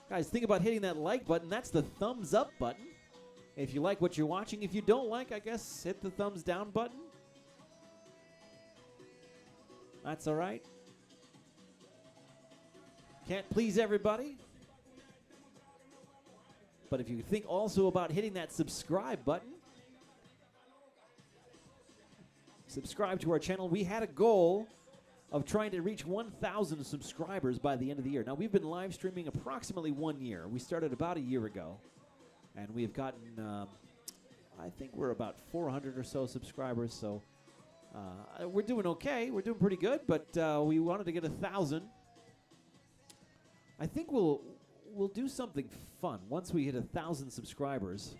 Guys, think about hitting that like button. That's the thumbs up button. If you like what you're watching, if you don't like, I guess hit the thumbs down button. That's all right. Can't please everybody. But if you think also about hitting that subscribe button, subscribe to our channel. We had a goal of trying to reach 1,000 subscribers by the end of the year. Now, we've been live streaming approximately 1 year. We started about a year ago, and we've gotten, I think we're about 400 or so subscribers, so we're doing okay. We're doing pretty good, but we wanted to get 1,000. I think we'll do something fun once we hit 1,000 subscribers.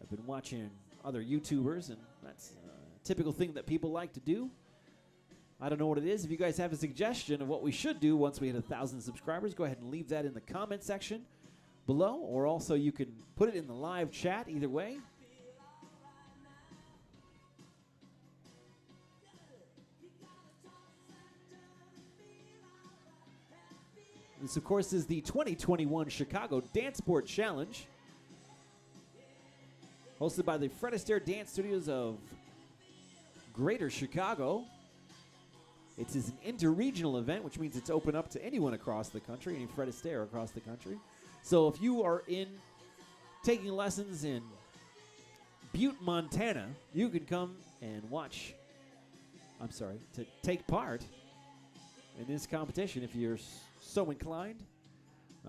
I've been watching other YouTubers, and that's a typical thing that people like to do. I don't know what it is. If you guys have a suggestion of what we should do once we hit 1,000 subscribers, go ahead and leave that in the comment section below, or also you can put it in the live chat, either way. This, of course, is the 2021 Chicago Dancesport Challenge, hosted by the Fred Astaire Dance Studios of Greater Chicago. It is an interregional event, which means it's open up to anyone across the country, any Fred Astaire across the country. So if you are taking lessons in Butte, Montana, you can come and to take part in this competition if you're so inclined.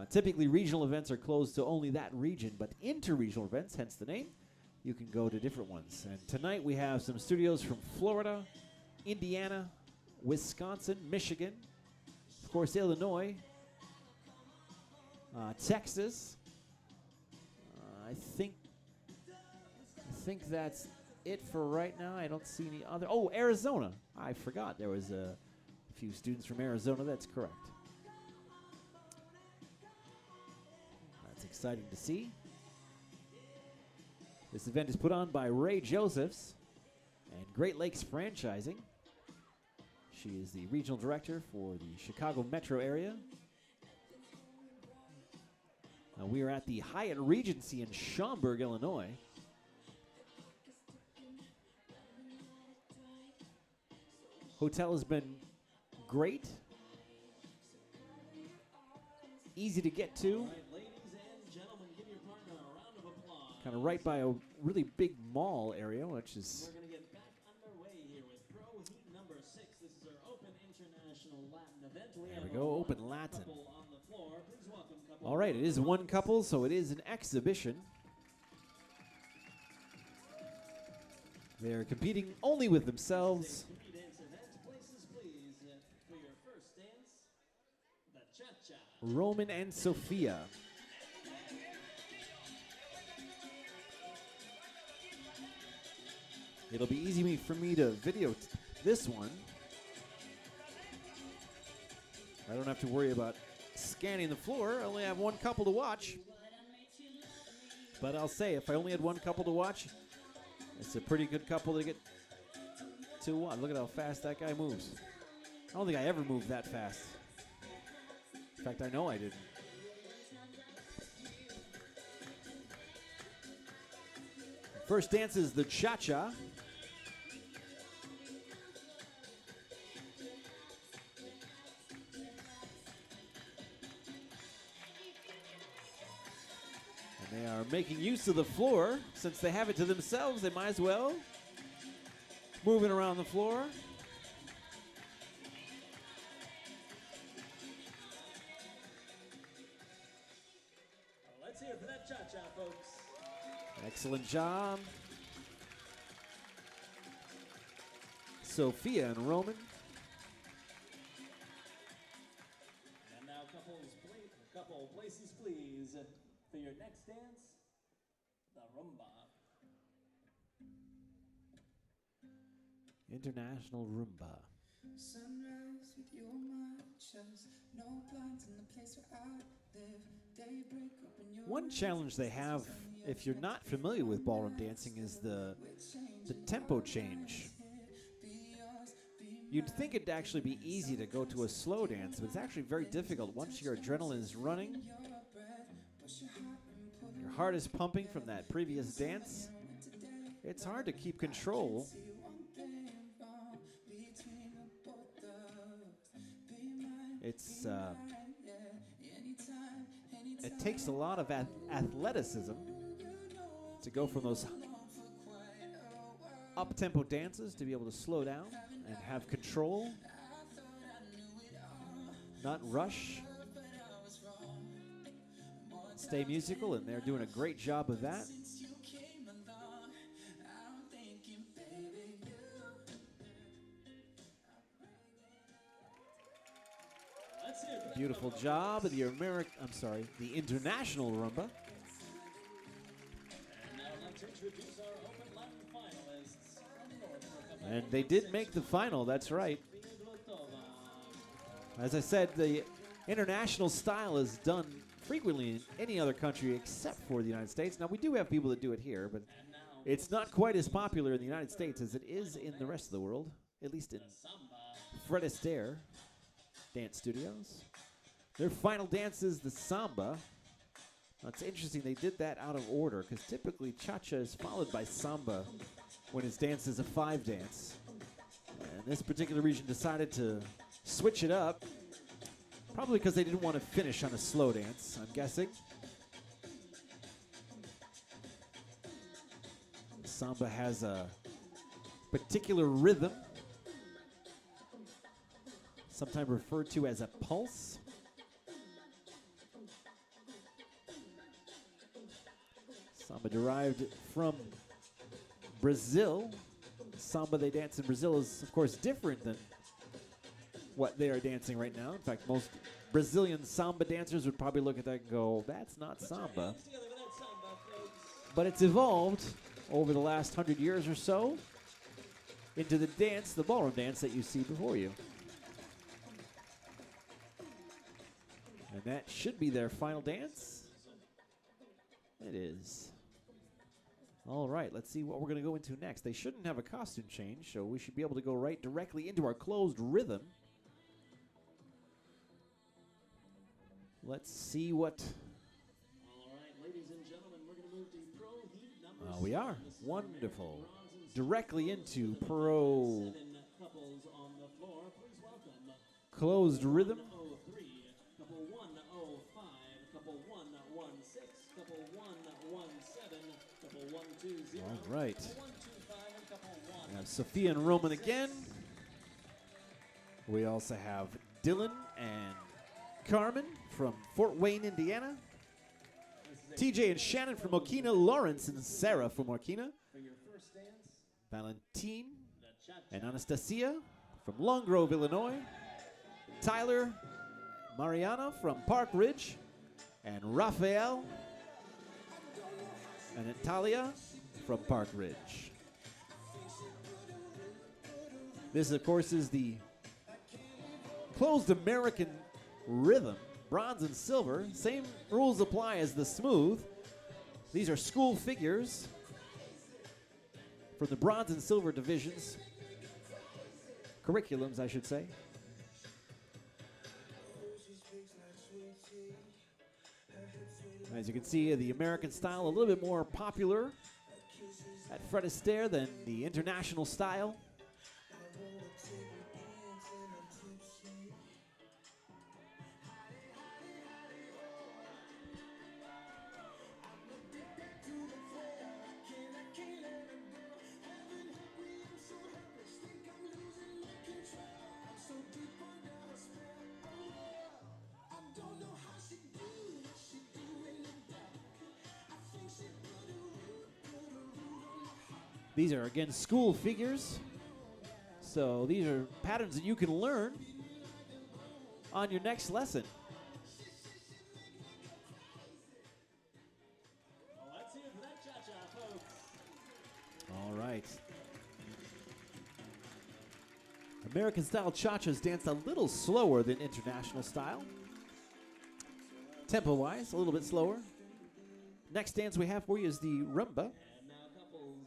Typically, regional events are closed to only that region, but interregional events, hence the name, you can go to different ones. And tonight we have some studios from Florida, Indiana, Wisconsin, Michigan, of course, Illinois, Texas. I think that's it for right now. I don't see any other. Oh, Arizona. I forgot there was a few students from Arizona. That's correct. That's exciting to see. This event is put on by Ray Josephs and Great Lakes Franchising. She is the regional director for the Chicago metro area. Now we are at the Hyatt Regency in Schaumburg, Illinois. Hotel has been great. Easy to get to. All right, ladies and gentlemen, give your partner a round of applause. Kind of right by a really big mall area, which is... We're going to get back underway here with Pro Heat number 6. This is our Open International Latin event. There we go, Open Latin. Couple on the floor. Please welcome couple. All right, it is one couple, so it is an exhibition. They're competing only with themselves. Dance event. Places, please, for your first dance, the cha-cha. Roman and Sophia. It'll be easy for me to video this one. I don't have to worry about scanning the floor. I only have one couple to watch. But I'll say, if I only had one couple to watch, it's a pretty good couple to get to one. Look at how fast that guy moves. I don't think I ever moved that fast. In fact, I know I didn't. First dance is the cha-cha. And they are making use of the floor. Since they have it to themselves, they might as well. Moving around the floor. Let's hear it for that cha-cha, folks. Excellent job. Sophia and Roman. And now couple places, please, for your next dance, the rumba. International rumba. Sunrise with your marchers, no blinds in the place where I live. Daybreak open your One challenge they have, if you're not familiar with ballroom dancing, is the tempo change. You'd think it'd actually be easy to go to a slow dance, but it's actually very difficult. Once your adrenaline is running, your heart is pumping from that previous dance. It's hard to keep control. It's it takes a lot of athleticism to go from those up-tempo dances to be able to slow down and have control, not rush, stay musical, and they're doing a great job of that. Beautiful job of the the international rumba. And now I'd like to introduce our Open Latin finalists from North for a couple And they did make the final, that's right. As I said, the international style is done frequently in any other country except for the United States. Now, we do have people that do it here, but it's not quite as popular in the United States as it is in the rest of the world, at least in Fred Astaire Dance Studios. Their final dance is the samba. Now, it's interesting they did that out of order because typically cha-cha is followed by samba when his dance is a 5 dance. And this particular region decided to switch it up, probably because they didn't want to finish on a slow dance, I'm guessing. Samba has a particular rhythm, sometimes referred to as a pulse. Samba derived from Brazil. Samba they dance in Brazil is, of course, different than what they are dancing right now. In fact, most Brazilian samba dancers would probably look at that and go, that's not samba. But it's evolved over the last 100 years or so into the dance, the ballroom dance that you see before you. And that should be their final dance. It is. All right, let's see what we're going to go into next. They shouldn't have a costume change, so we should be able to go right directly into our closed rhythm. Let's see what... All right, ladies and gentlemen, we're going to move to Pro Heat number we are. This is Wonderful. bronze and Directly into Pro 7 couples on the floor. Please welcome closed rhythm. 103, couple 105, couple 116, couple 117, couple 120, All right. couple 125, and couple 1. We have Sophia and Roman again. We also have Dylan and Carmen from Fort Wayne, Indiana. TJ and Shannon from Okina. Lawrence and Sarah from Okina. For your first dance, Valentine the cha-cha. and Anastasia from Long Grove, Illinois. Tyler, Mariana from Park Ridge. And Raphael and Natalia from Park Ridge. This, of course, is the closed American rhythm, bronze and silver. Same rules apply as the smooth. These are school figures from the bronze and silver divisions. Curriculums, I should say. As you can see, the American style a little bit more popular at Fred Astaire than the international style. These are, again, school figures. So these are patterns that you can learn on your next lesson. Well, let's hear it for that cha-cha, folks. All right. American style cha-chas dance a little slower than international style. Tempo-wise, a little bit slower. Next dance we have for you is the rumba. And now, couples,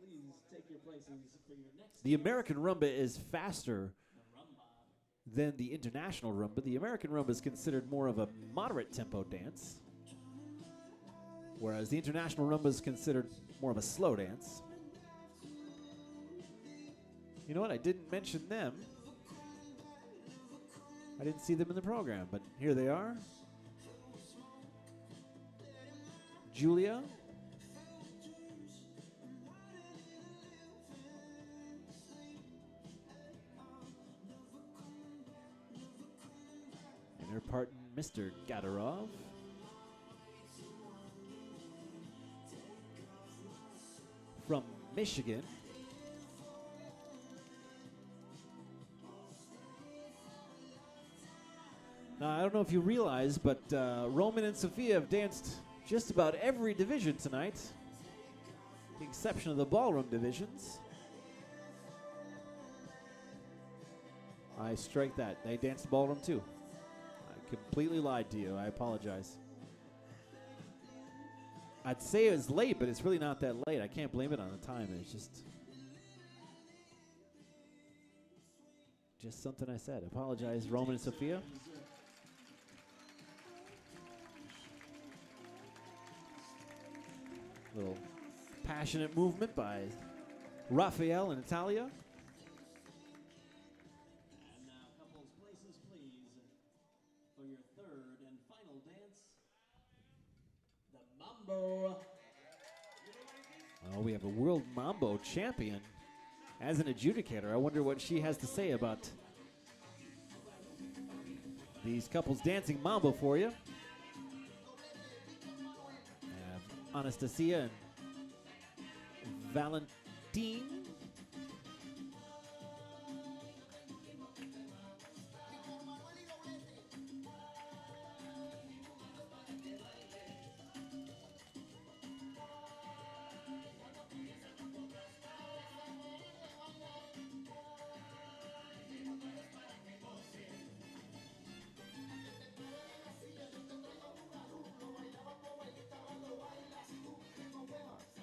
please take your places for your next The American rumba is faster rumba. than the international rumba. The American rumba is considered more of a moderate tempo dance. whereas the international rumba is considered more of a slow dance. You know what? I didn't mention them. I didn't see them in the program, but here they are. Julia. And her partner, Mr. Gadarov. From Michigan. Now, I don't know if you realize, but Roman and Sophia have danced just about every division tonight, with the exception of the ballroom divisions. I strike that. They danced ballroom too. I completely lied to you. I apologize. I'd say it was late, but it's really not that late. I can't blame it on the time. It's just something I said. I apologize, Roman and Sophia. Little passionate movement by Raphael and Natalia. And now, couples, places, please, for your third and final dance, the Mambo. Oh, we have a world Mambo champion as an adjudicator. I wonder what she has to say about these couples dancing Mambo for you. Anastasia and Valentine.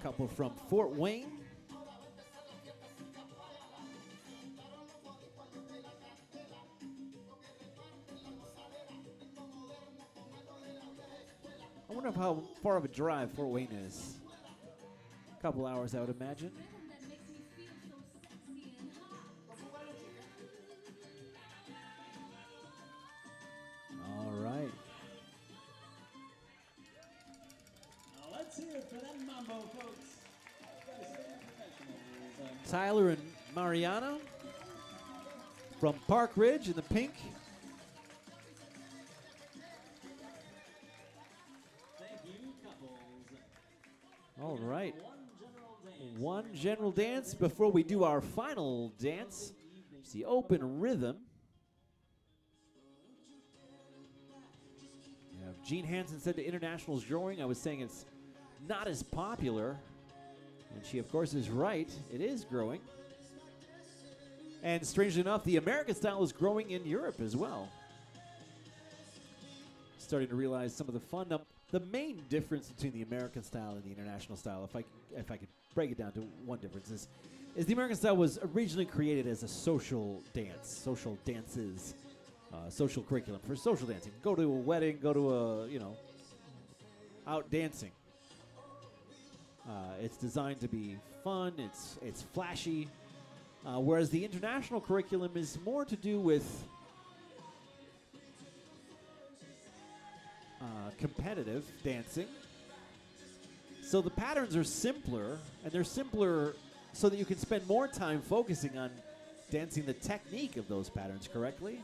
Couple from Fort Wayne. I wonder how far of a drive Fort Wayne is. A couple hours, I would imagine. All right. Now let's hear it for that Mambo, folks. Tyler and Mariana from Park Ridge in the pink. Thank you, couples. All right. One general dance. One general dance before we do our final dance. It's the open rhythm. Yeah, Gene Hansen said the international's growing. I was saying it's not as popular. And she, of course, is right. It is growing. And strangely enough, the American style is growing in Europe as well. Starting to realize some of the fun. The main difference between the American style and the international style, if I could break it down to one difference, is the American style was originally created as a social dance, social dances, social curriculum for social dancing. Go to a wedding, go to out dancing. It's designed to be fun. It's flashy. Whereas the international curriculum is more to do with competitive dancing. So the patterns are simpler, and they're simpler so that you can spend more time focusing on dancing the technique of those patterns correctly.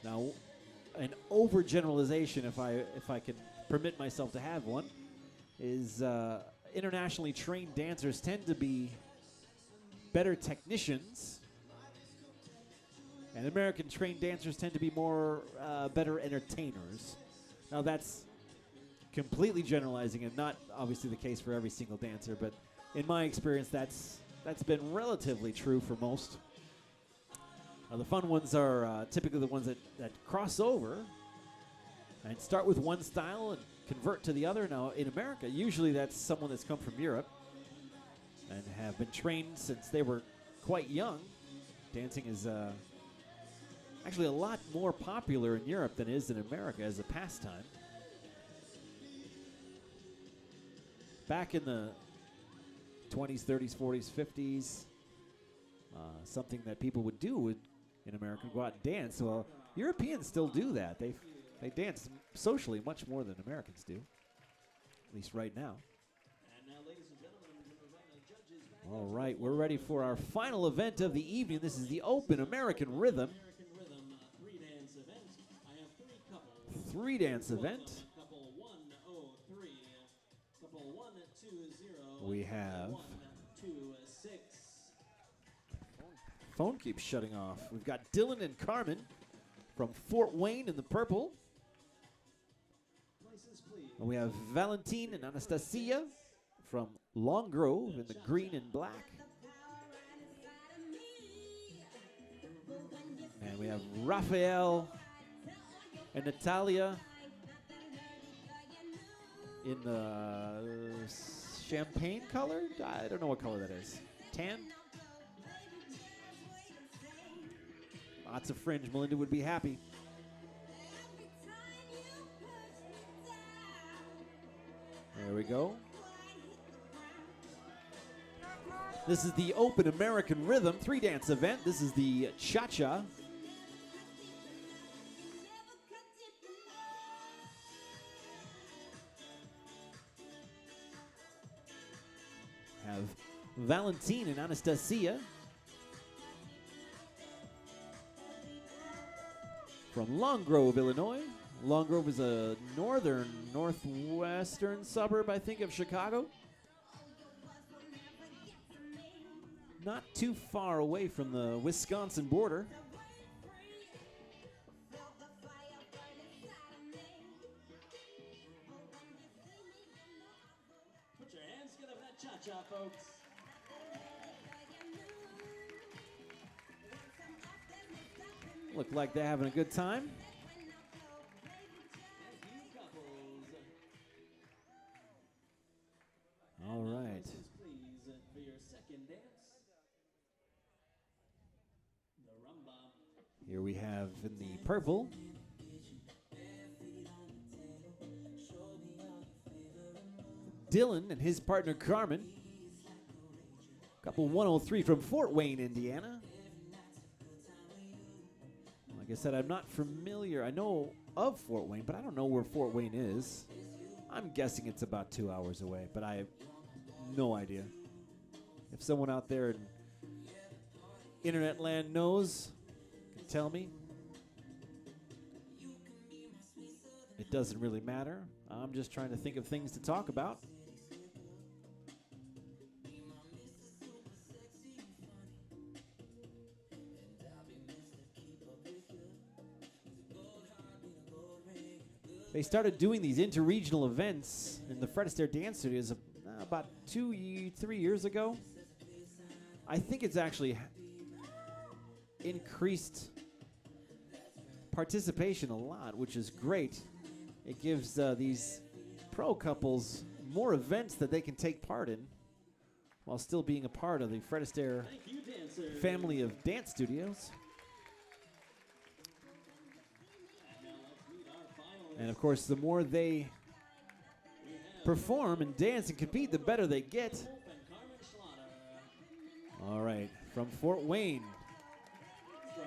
Now, an overgeneralization, if I can permit myself to have one, is internationally trained dancers tend to be better technicians, and American trained dancers tend to be more better entertainers. Now that's completely generalizing and not obviously the case for every single dancer, but in my experience that's been relatively true for most. The fun ones are typically the ones that cross over and start with one style and convert to the other. Now, in America, usually that's someone that's come from Europe and have been trained since they were quite young. Dancing is actually a lot more popular in Europe than it is in America as a pastime. back in the 20s, 30s, 40s, 50s, something that people would do in America, go out and dance. Well, Europeans still do that. They dance socially much more than Americans do, at least right now. And now, ladies and gentlemen, we're going to invite our judges back. All right, we're ready for our final event of the evening. This is the Open American Rhythm. American Rhythm three-dance event. I have three couples. Three-dance event. Couple 103, couple 120. We have 126. phone keeps shutting off. We've got Dylan and Carmen from Fort Wayne in the purple. License, please. And we have Valentine and Anastasia from Long Grove in the green and black. And we have Raphael and Natalia in the champagne color. I don't know what color that is. Tan? Lots of fringe. Melinda would be happy. There we go. This is the Open American Rhythm three-dance event. This is the Cha-Cha. Have Valentine and Anastasia from Long Grove, Illinois. Long Grove is a northwestern suburb, I think, of Chicago. Not too far away from the Wisconsin border. Put your hands together for that cha-cha, folks. Look like they're having a good time. All right. License, please, for your second dance. The rumba. Here we have in the purple Dylan and his partner Carmen. Couple 103 from Fort Wayne, Indiana. Like I said, I'm not familiar. I know of Fort Wayne, but I don't know where Fort Wayne is. I'm guessing it's about 2 hours away, but I have no idea. If someone out there in internet land knows, can tell me. It doesn't really matter. I'm just trying to think of things to talk about. They started doing these interregional events in the Fred Astaire Dance Studios about 3 years ago. I think it's actually increased participation a lot, which is great. It gives these pro couples more events that they can take part in while still being a part of the Fred Astaire Thank you, dancers. family of dance studios. And now let's meet our finalists. And of course, the more they perform and dance and compete, the better they get. Wolf and Carmen Schlatter. All right, from Fort Wayne,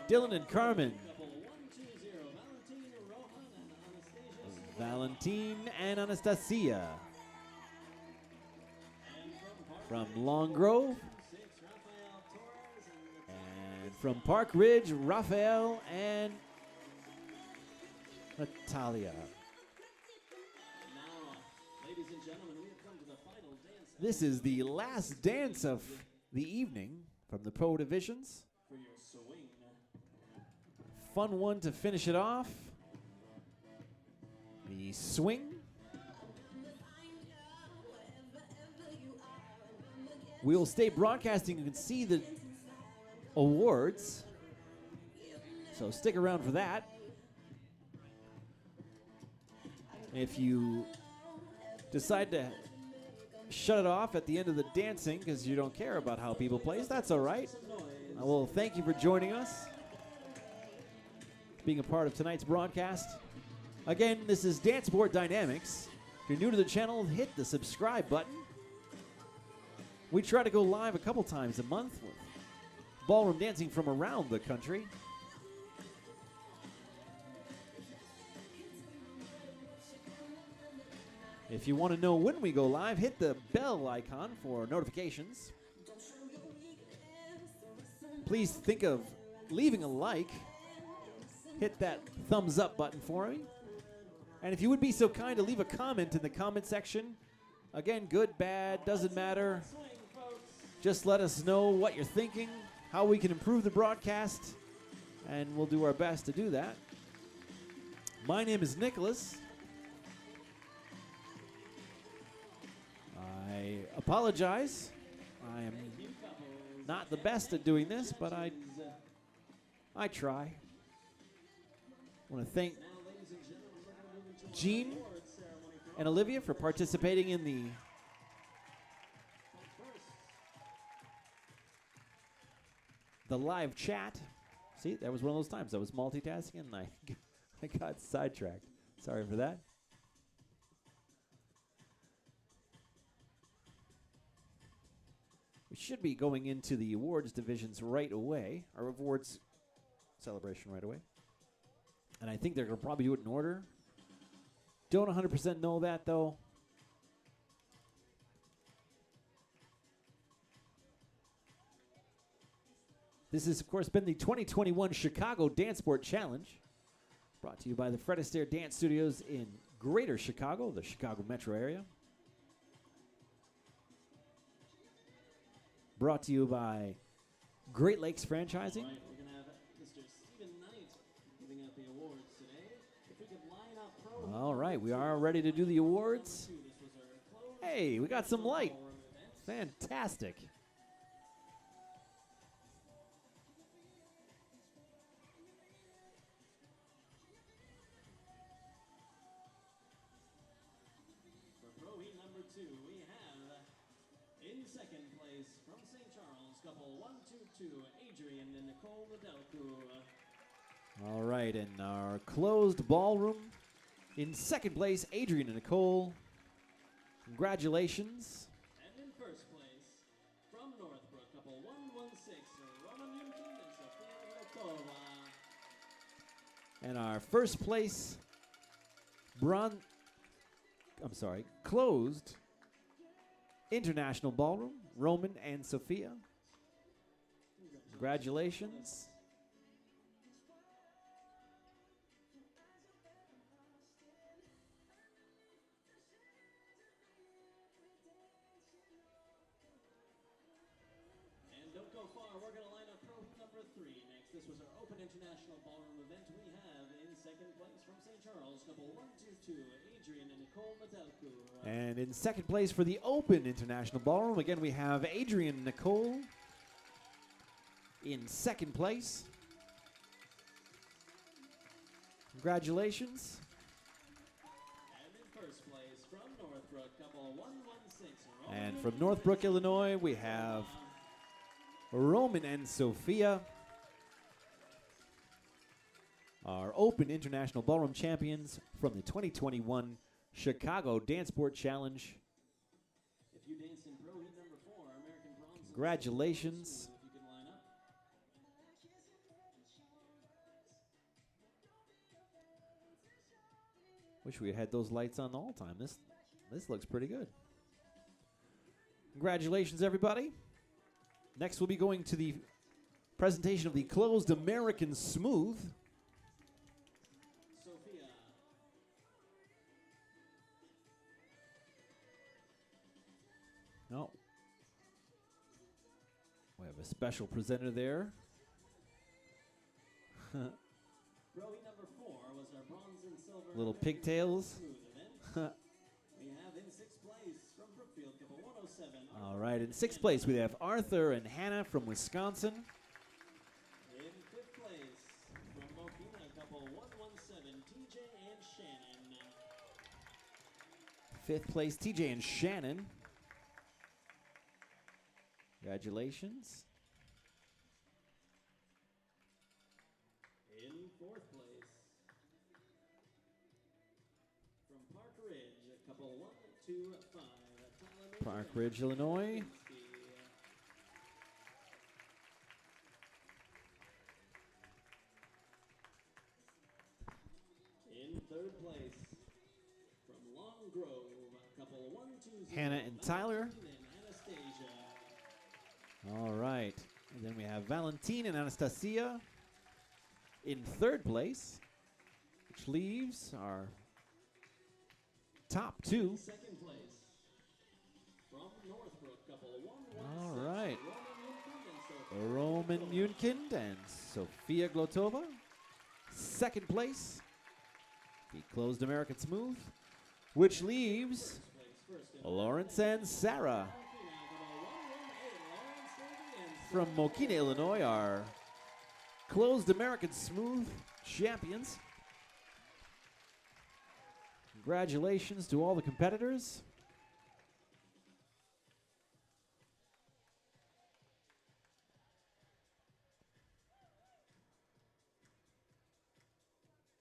Dylan and Carmen. Couple 120, Valentine, Rohan, and Anastasia. Valentine and Anastasia. And From Long Grove 6, Rafael Torres, and from Park Ridge, Raphael and Natalia. now, ladies and gentlemen, we have come to the final dance This is the last dance of the evening from the pro divisions. for your swing. Fun one to finish it off. The swing. We will stay broadcasting. You can see the awards. So stick around for that. If you decide to shut it off at the end of the dancing because you don't care about how people play, that's all right. Well, thank you for joining us, being a part of tonight's broadcast. Again, this is Dancesport Dynamics. If you're new to the channel, hit the subscribe button. We try to go live a couple times a month with ballroom dancing from around the country. If you want to know when we go live, hit the bell icon for notifications. Please think of leaving a like. Hit that thumbs up button for me. And if you would be so kind to leave a comment in the comment section. Again, good, bad, doesn't matter. Just let us know what you're thinking, how we can improve the broadcast, and we'll do our best to do that. My name is Nicholas. I apologize. I am not the best at doing this, but I try. I want to thank Jean and Olivia for participating in the live chat. See, that was one of those times I was multitasking and I got sidetracked. Sorry for that. We should be going into the awards divisions right away, our awards celebration right away. And I think they're going to probably do it in order. Don't 100% know that, though. This has, of course, been the 2021 Chicago Dancesport Challenge, brought to you by the Fred Astaire Dance Studios in Greater Chicago, the Chicago metro area. Brought to you by Great Lakes Franchising. All right, we're going to have Mr. Stephen Knight giving out the awards today. If we could line up pro. All right, we are ready to do the awards. Hey, we got some light. Fantastic. For pro heat number 2, we have in second place from St. Charles, couple 122, Adrian and Nicole Nadelku. All right, in our closed ballroom, in second place, Adrian and Nicole. Congratulations. And in first place, from Northbrook, couple 116, Roman Yunkin and Sofia Volkova. And our first place, closed international ballroom, Roman and Sophia. Congratulations. And don't go far, we're going to line up pro number 3 next. This was our Open International Ballroom event. We have in second place from St. Charles, couple 122, Adrian and Nicole Nadelku. And in second place for the Open International Ballroom, again, we have Adrian and Nicole in second place. Congratulations. And in first place from Northbrook, couple 116. And from Northbrook, Illinois, we have Roman and Sophia, our Open International Ballroom champions from the 2021 Chicago Dancesport Challenge. If you danced in pro heat number 4, American bronze. Congratulations. If you could line up. Wish we had those lights on all the time. This looks pretty good. Congratulations, everybody. Next, we'll be going to the presentation of the closed American Smooth. Sophia. Oh. We have a special presenter there. Pro heat number 4 was our bronze and silver. Little American pigtails. Smooth event. We have in 6th place from Brookfield, couple 107. All right, in 6th place, we have Arthur and Hannah from Wisconsin. In 5th place from Mokina, couple 117, TJ and Shannon. 5th place, TJ and Shannon. Congratulations. In 4th place from Park Ridge, couple 125. Park Ridge, Illinois. third place from Long Grove, couple 120. Hannah and Tyler. Valentine and Anastasia. All right. And then we have Valentine and Anastasia in third place, which leaves our top two. Second place from Northbrook, couple 116. All right. Roman Roman Munkind and Sofia Glotova. Second place, the closed American Smooth, which leaves Lawrence and Sarah from Mokina, Illinois, our closed American Smooth champions. Congratulations to all the competitors.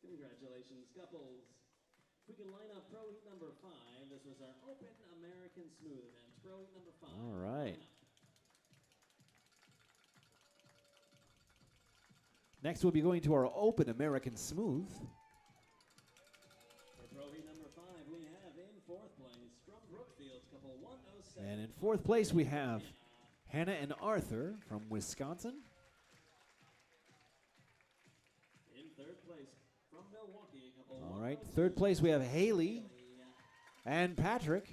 Congratulations, couples. We can line up Pro Heat number 5. This was our Open American Smooth event. Pro Heat number 5. All right. Next, we'll be going to our Open American Smooth. For Pro Heat number 5, we have in fourth place from Brookfield, couple 107. And in fourth place, we have Hannah and Arthur from Wisconsin. In third place from Milwaukee, couple All right, 102. third place, we have Haley and Patrick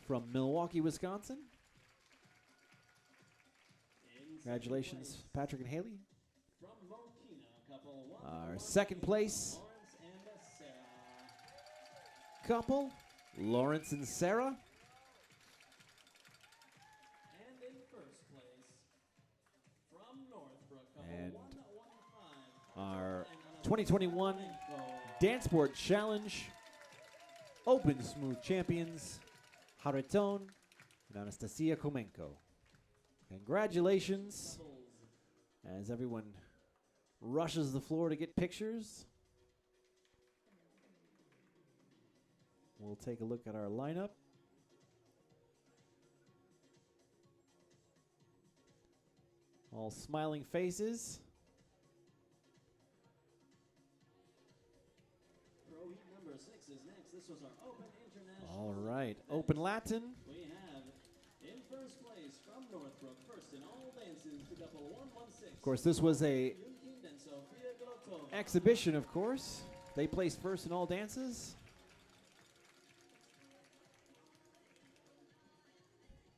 from Milwaukee, Wisconsin. In Congratulations, second place Patrick and Haley. from Mokina, couple Our 101. second place Lawrence and Sarah. couple, Lawrence and Sarah. And in first place from Northbrook, couple And 115. our 2021 Flamenco. Dancesport Challenge Open Smooth Champions, Hariton and Anastasia Komenko. Congratulations as everyone rushes the floor to get pictures. We'll take a look at our lineup. All smiling faces. Pro Heat number 6 is next. This was our Open International. All right, event. Open Latin. We have in first place from Northbrook, first in all dances, to couple 116. Of course, this was a Munkind and Sofia Glotova. exhibition, of course. They placed first in all dances.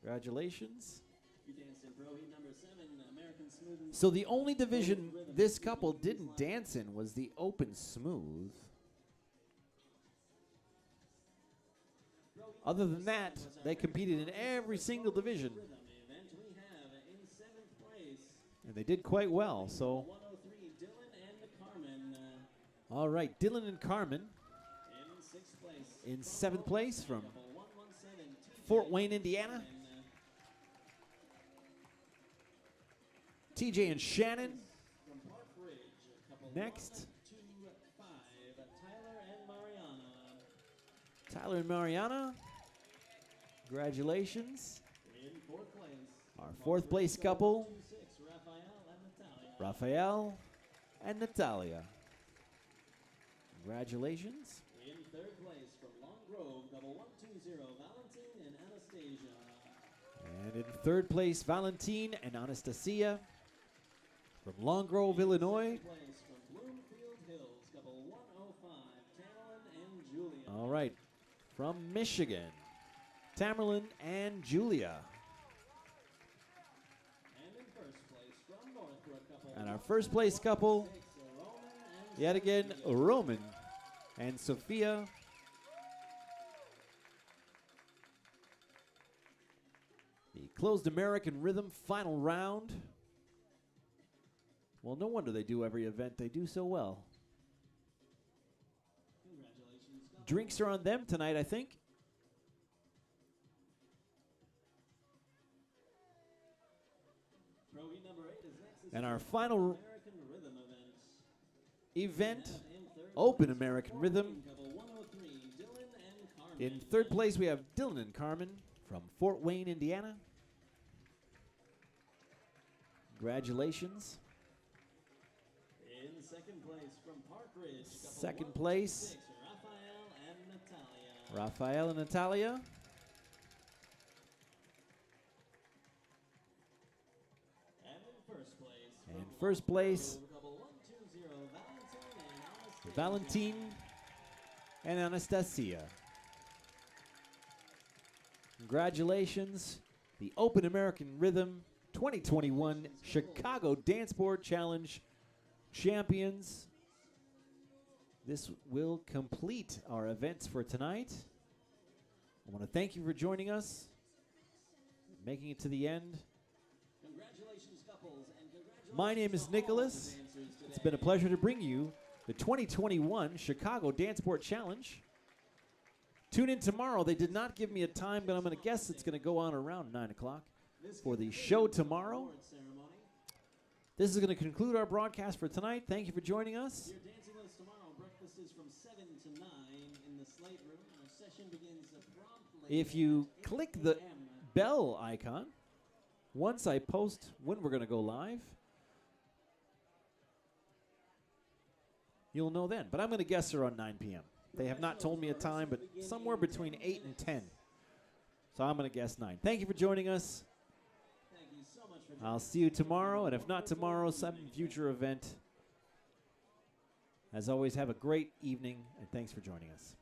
Congratulations. You danced in Pro Heat number 7, American Smooth. and So the only division this couple didn't dance in was the Open Smooth. Pro Heat Other number than that, 7 was our they competed in American every Smooth single division. Rhythm event. We have in 7th place, And they did quite well. So, 103, Dylan and Carmen. all right, Dylan and Carmen In 6th place. in 7th place from Couple 117, TJ Fort Wayne, Indiana. and, TJ and Shannon. from Park Ridge, couple Next. 125, Tyler and Mariana. Tyler and Mariana. Congratulations. In 4th place. Our from 4th Park place Ridge, couple, 126, Raphael and Natalia. Raphael and Natalia. Congratulations. In 3rd place from Long Grove, double 120, Valentine and Anastasia. And in 3rd place, Valentine and Anastasia from Long Grove, Illinois. 2nd place from Bloomfield Hills, couple 105, Carolyn and Julia. All right, from Michigan, Tamerlan and Julia. And in 1st place from Northbrook, couple And our 1st place couple, 116, Roman and yet again, Sophia. Roman and Sophia. The closed American Rhythm final round. Well, no wonder they do every event. They do so well. Congratulations, couple. Drinks are on them tonight, I think. Pro Heat number 8 is next. This And is our our final American Rhythm event. event, We have in 3rd Open place, American Fort Rhythm. Wayne, couple 103, Dylan and Carmen. In 3rd place, we have Dylan and Carmen from Fort Wayne, Indiana. Congratulations. In 2nd place from Park Ridge. couple 2nd place, 126, Raphael and Natalia. And in first place. And from first place, couple 120, Valentine and Anastasia. Valentine and Anastasia. Congratulations, the Open American Rhythm 2021 Chicago Dancesport Challenge champions. This will complete our events for tonight. I want to thank you for joining us, making it to the end. Congratulations, couples, and congratulations My name is to all Nicholas. the dancers It's today. been a pleasure to bring you the 2021 Chicago Dancesport Challenge. Tune in tomorrow. They did not give me a time, but I'm going to guess it's going to go on around 9 o'clock for the show tomorrow. Award ceremony. This is going to conclude our broadcast for tonight. Thank you for joining us. You're dancing with us tomorrow. Breakfast is from 7 to 9 in the Slate Room. Our session begins promptly If you at 8 click the a.m. bell icon, once I post when we're going to go live, you'll know then. But I'm going to guess around 9 p.m. They have not told me a time, but somewhere between 8 and 10. So I'm going to guess 9. Thank you for joining us. Thank you so much for I'll see you tomorrow, and if not tomorrow, some future event. As always, have a great evening, and thanks for joining us.